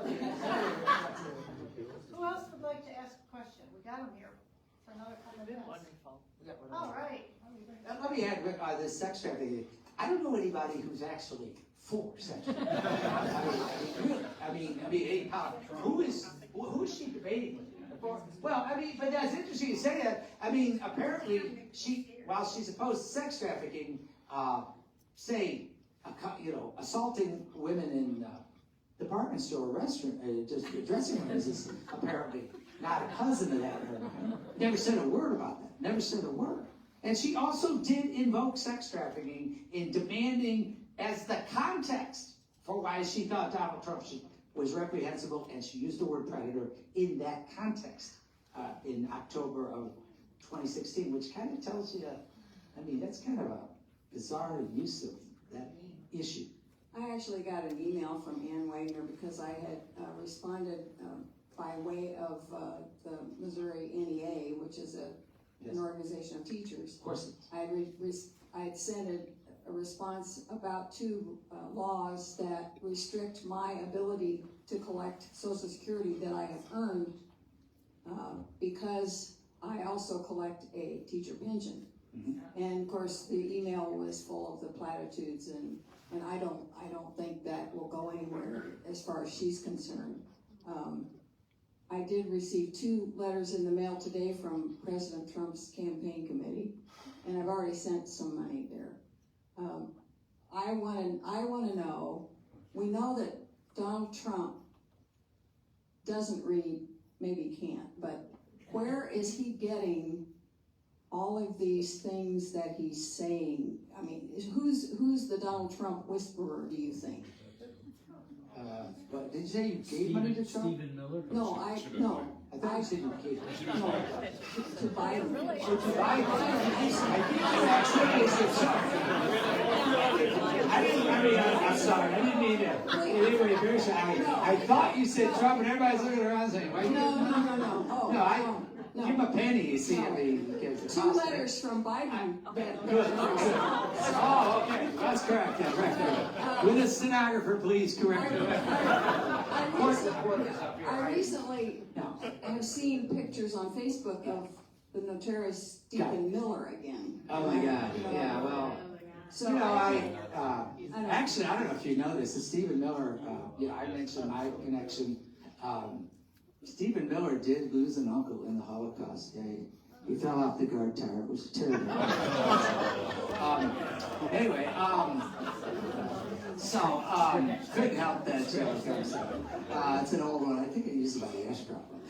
reading it. Who else would like to ask a question? We got them here for another couple of minutes. Wonderful. All right. Let me add this sex trafficking. I don't know anybody who's actually for sex trafficking. I mean, who is she debating with? Well, I mean, but that's interesting to say that. I mean, apparently while she's opposed to sex trafficking, assaulting women in department store, restaurant, just dressing rooms is apparently not a cousin of that. Never said a word about that. Never said a word. And she also did invoke sex trafficking in demanding as the context for why she thought Donald Trump was reprehensible, and she used the word predator in that context in October of 2016, which kind of tells you, that's kind of a bizarre use of that issue. I actually got an email from Ann Wagner because I had responded by way of the Missouri NEA, which is an organization of teachers. Of course. I had sent a response about two laws that restrict my ability to collect Social Security that I have earned because I also collect a teacher pension. Mm-hmm. And of course, the email was full of the platitudes, and I don't think that will go anywhere as far as she's concerned. I did receive 2 letters in the mail today from President Trump's campaign committee, and I've already sent some money there. I want to know, we know that Donald Trump doesn't read, maybe can't, but where is he getting all of these things that he's saying? I mean, who's the Donald Trump whisperer, do you think? But did you say you gave money to Trump? Stephen Miller? No, I thought you said you gave money. No, to Biden. Oh, to Biden? I think you actually is I'm sorry, I didn't mean to. Anyway, very sorry. I thought you said Trump, and everybody's looking around saying, why? No. Give him a penny, you see, I mean, 2 letters from Biden. Good. Oh, okay, that's correct, yeah, right. With a stenographer, please correct me. I recently have seen pictures on Facebook of the notorious Stephen Miller again. Oh my God, yeah, well, so actually, I don't know if you know this, Stephen Miller, I mentioned my connection. Stephen Miller did lose an uncle in the Holocaust. He fell off the guard tower. It was terrible. Anyway, couldn't help that joke. It's an old one. I think I used it by the Ashcroft one.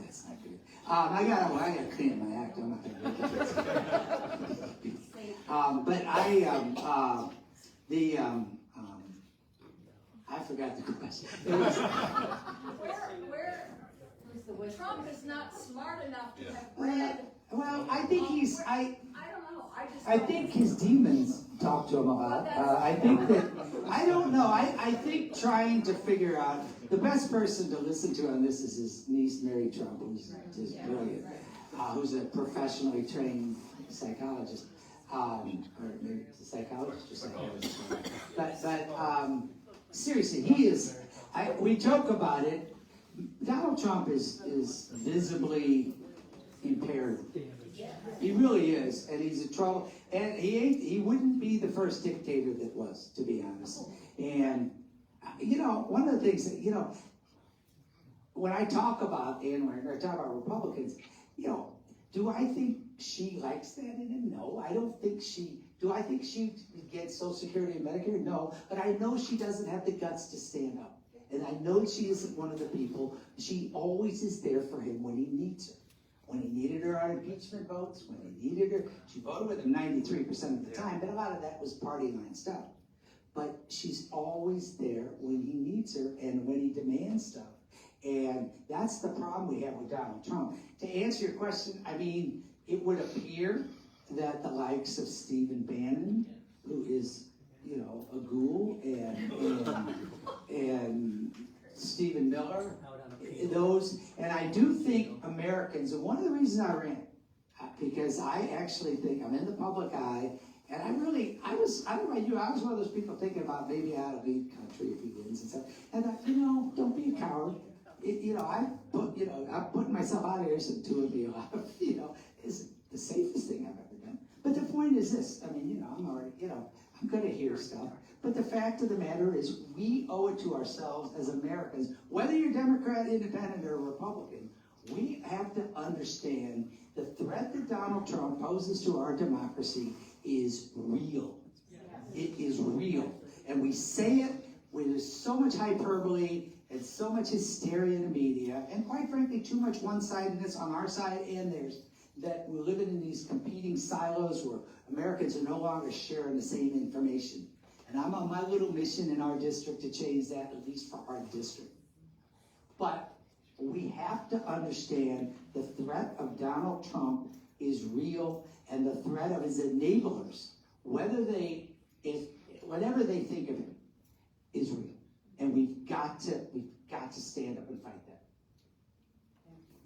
That's not good. I got to clean my act. I'm not going to make it. I forgot the question. Trump is not smart enough to have read. Well, I think I don't know. I think his demons talk to him a lot. I think trying to figure out, the best person to listen to on this is his niece, Mary Trump, who's just brilliant, who's a professionally trained psychologist, or maybe it's a psychologist or psychologist. But seriously, he is, we joke about it, Donald Trump is visibly impaired. He really is, and he's in trouble. And he wouldn't be the first dictator that was, to be honest. And one of the things that when I talk about Ann Wagner, or I talk about Republicans, do I think she likes that in him? No, I don't think she. Do I think she gets Social Security and Medicare? No, but I know she doesn't have the guts to stand up. And I know she isn't one of the people. She always is there for him when he needs her. when he needed her on impeachment votes, when he needed her. She voted with him 93% of the time, but a lot of that was party line stuff. But she's always there when he needs her and when he demands stuff. And that's the problem we have with Donald Trump. To answer your question, I mean, it would appear that the likes of Stephen Bannon, who is, you know, a ghoul, and Stephen Miller, those, and I do think Americans, and one of the reasons I ran, because I actually think I'm in the public eye, and I don't know about you, I was one of those people thinking about maybe I ought to leave country if he wins and stuff. And I thought, you know, don't be a coward. I'm putting myself out here, so doing me a lot of, is the safest thing I've ever done. But the point is this, I mean, I'm already, I'm gonna hear stuff. But the fact of the matter is, we owe it to ourselves as Americans, whether you're Democrat, Independent, or Republican, we have to understand the threat that Donald Trump poses to our democracy is real. It is real. And we say it with so much hyperbole and so much hysteria in the media, and quite frankly, too much one-sidedness on our side and theirs, that we're living in these competing silos where Americans are no longer sharing the same information. And I'm on my little mission in our district to change that, at least for our district. But we have to understand the threat of Donald Trump is real, and the threat of his enablers, whatever they think of him, is real. And we've got to stand up and fight that.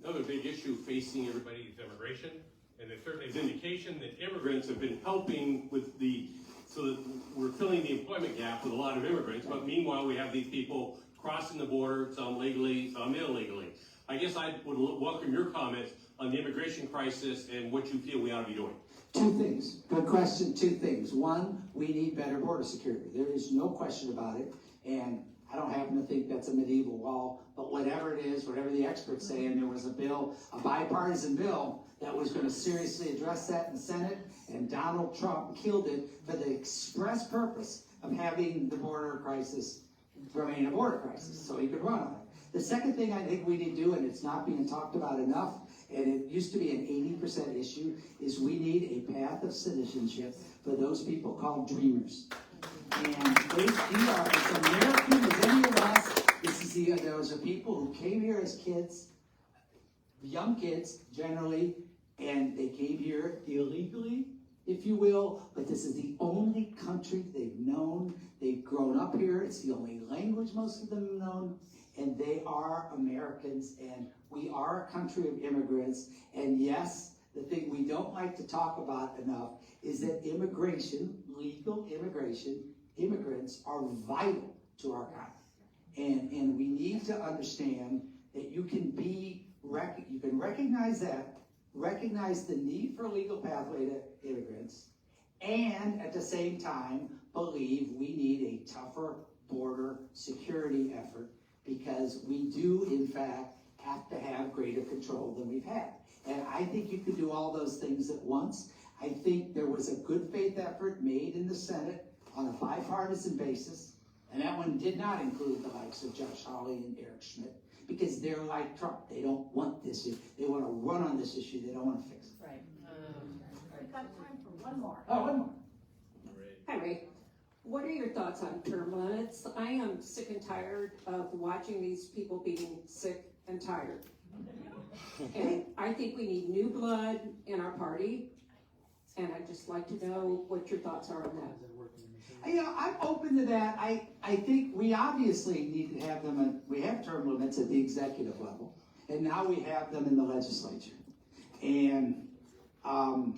Another big issue facing everybody is immigration, and there certainly is indication that immigrants have been helping with so that we're filling the employment gap with a lot of immigrants, but meanwhile we have these people crossing the border, some legally, some illegally. I guess I would welcome your comments on the immigration crisis and what you feel we ought to be doing. Two things. Good question. Two things. One, we need better border security. There is no question about it. And I don't happen to think that's a medieval wall, but whatever it is, whatever the experts say, and there was a bill, a bipartisan bill, that was going to seriously address that in the Senate, and Donald Trump killed it for the express purpose of having the border crisis remain a border crisis, so he could run on it. The second thing I think we need to do, and it's not being talked about enough, and it used to be an 80% issue, is we need a path of citizenship for those people called dreamers. And these are as American as any of us. Those are people who came here as kids, young kids generally, and they came here illegally, if you will, but this is the only country they've known. They've grown up here. It's the only language most of them have known, and they are Americans, and we are a country of immigrants. And yes, the thing we don't like to talk about enough is that immigration, legal immigration, immigrants are vital to our country. And we need to understand that you can recognize that, recognize the need for a legal pathway to immigrants, and at the same time believe we need a tougher border security effort, because we do in fact have to have greater control than we've had. And I think you can do all those things at once. I think there was a good faith effort made in the Senate on a bipartisan basis, and that one did not include the likes of Josh Hawley and Eric Schmidt, because they're like Trump. They don't want this issue. They want to run on this issue. They don't want to fix it. Right. We've got time for one more. Oh, one more. Hi, Ray. What are your thoughts on term limits? I am sick and tired of watching these people being sick and tired. And I think we need new blood in our party, and I'd just like to know what your thoughts are on that. I'm open to that. I think we obviously need to have them, we have term limits at the executive level, and now we have them in the legislature. And I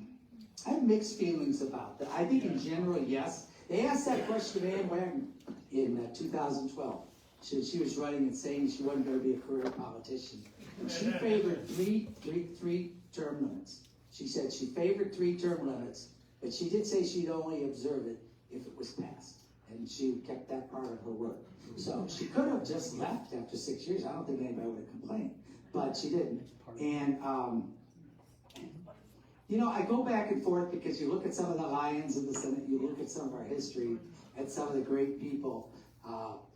have mixed feelings about that. I think in general, yes. They asked that question of Ann Wagner in 2012. She was running and saying she wasn't going to be a career politician. And she favored three term limits. She said she favored 3 term limits, but she did say she'd only observe it if it was passed. And she kept that part of her work. So she could have just left after 6 years. I don't think anybody would have complained, but she didn't. And, I go back and forth, because you look at some of the lions in the Senate, you look at some of our history, at some of the great people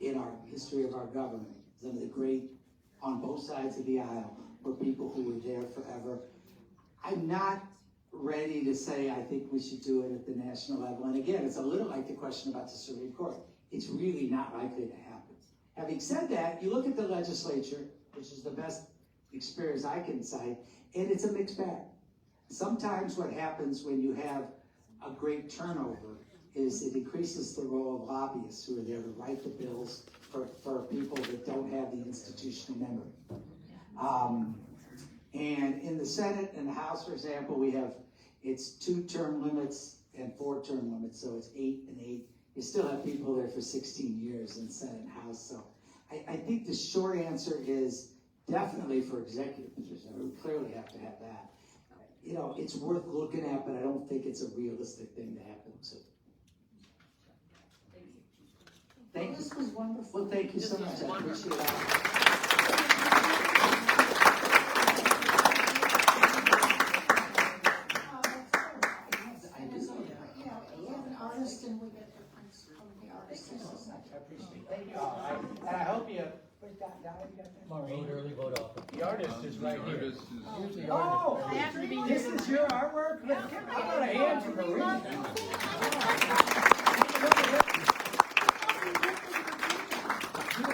in our history of our government. Some of the great, on both sides of the aisle, were people who were there forever. I'm not ready to say I think we should do it at the national level. And again, it's a little like the question about the Supreme Court. It's really not likely to happen. Having said that, you look at the legislature, which is the best experience I can cite, and it's a mixed bag. Sometimes what happens when you have a great turnover is it increases the role of lobbyists who are there to write the bills for people that don't have the institutional memory. And in the Senate and the House, for example, it's 2 term limits and 4 term limits, so it's 8 and 8. You still have people there for 16 years in Senate and House, so I think the short answer is definitely for executive position. We clearly have to have that. You know, it's worth looking at, but I don't think it's a realistic thing to happen. So. Thank you. This was wonderful. Well, thank you so much. I appreciate it. Artist, and we get difference from the artist. I appreciate it. Thank you all. And I hope you. Vote early, vote often. The artist is right here. Here's the Oh, this is your artwork? How about a hand for Marie?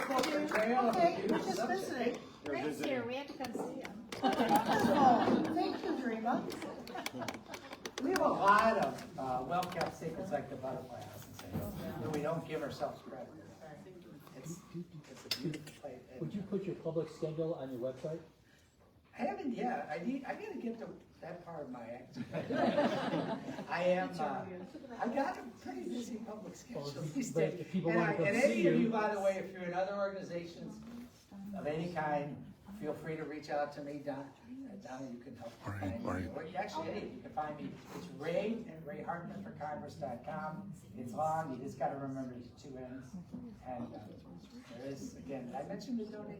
Okay, we're just visiting. Ray's here, we have to come see him. Thank you very much. We have a lot of well-kept secrets like the butterfly house and things, and we don't give ourselves credit. It's a beautiful place. Would you put your public schedule on your website? I haven't yet. I gotta get to that part of my act. I got a pretty busy public schedule these But days. if people And want to come and see any of you- you, by the way, if you're in other organizations of any kind, feel free to reach out to me, Donna, you can help me find me. Or actually, any of you can find me. It's Ray and Ray Hartmann for Congress.com. It's long, you just gotta remember the 2 N's. And there is, again, I mentioned the donate.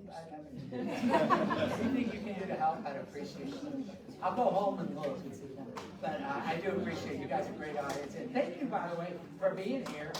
Anything you can do to help, I'd appreciate it. I'll go home and look. But I do appreciate you guys are a great audience. And thank you, by the way, for being here.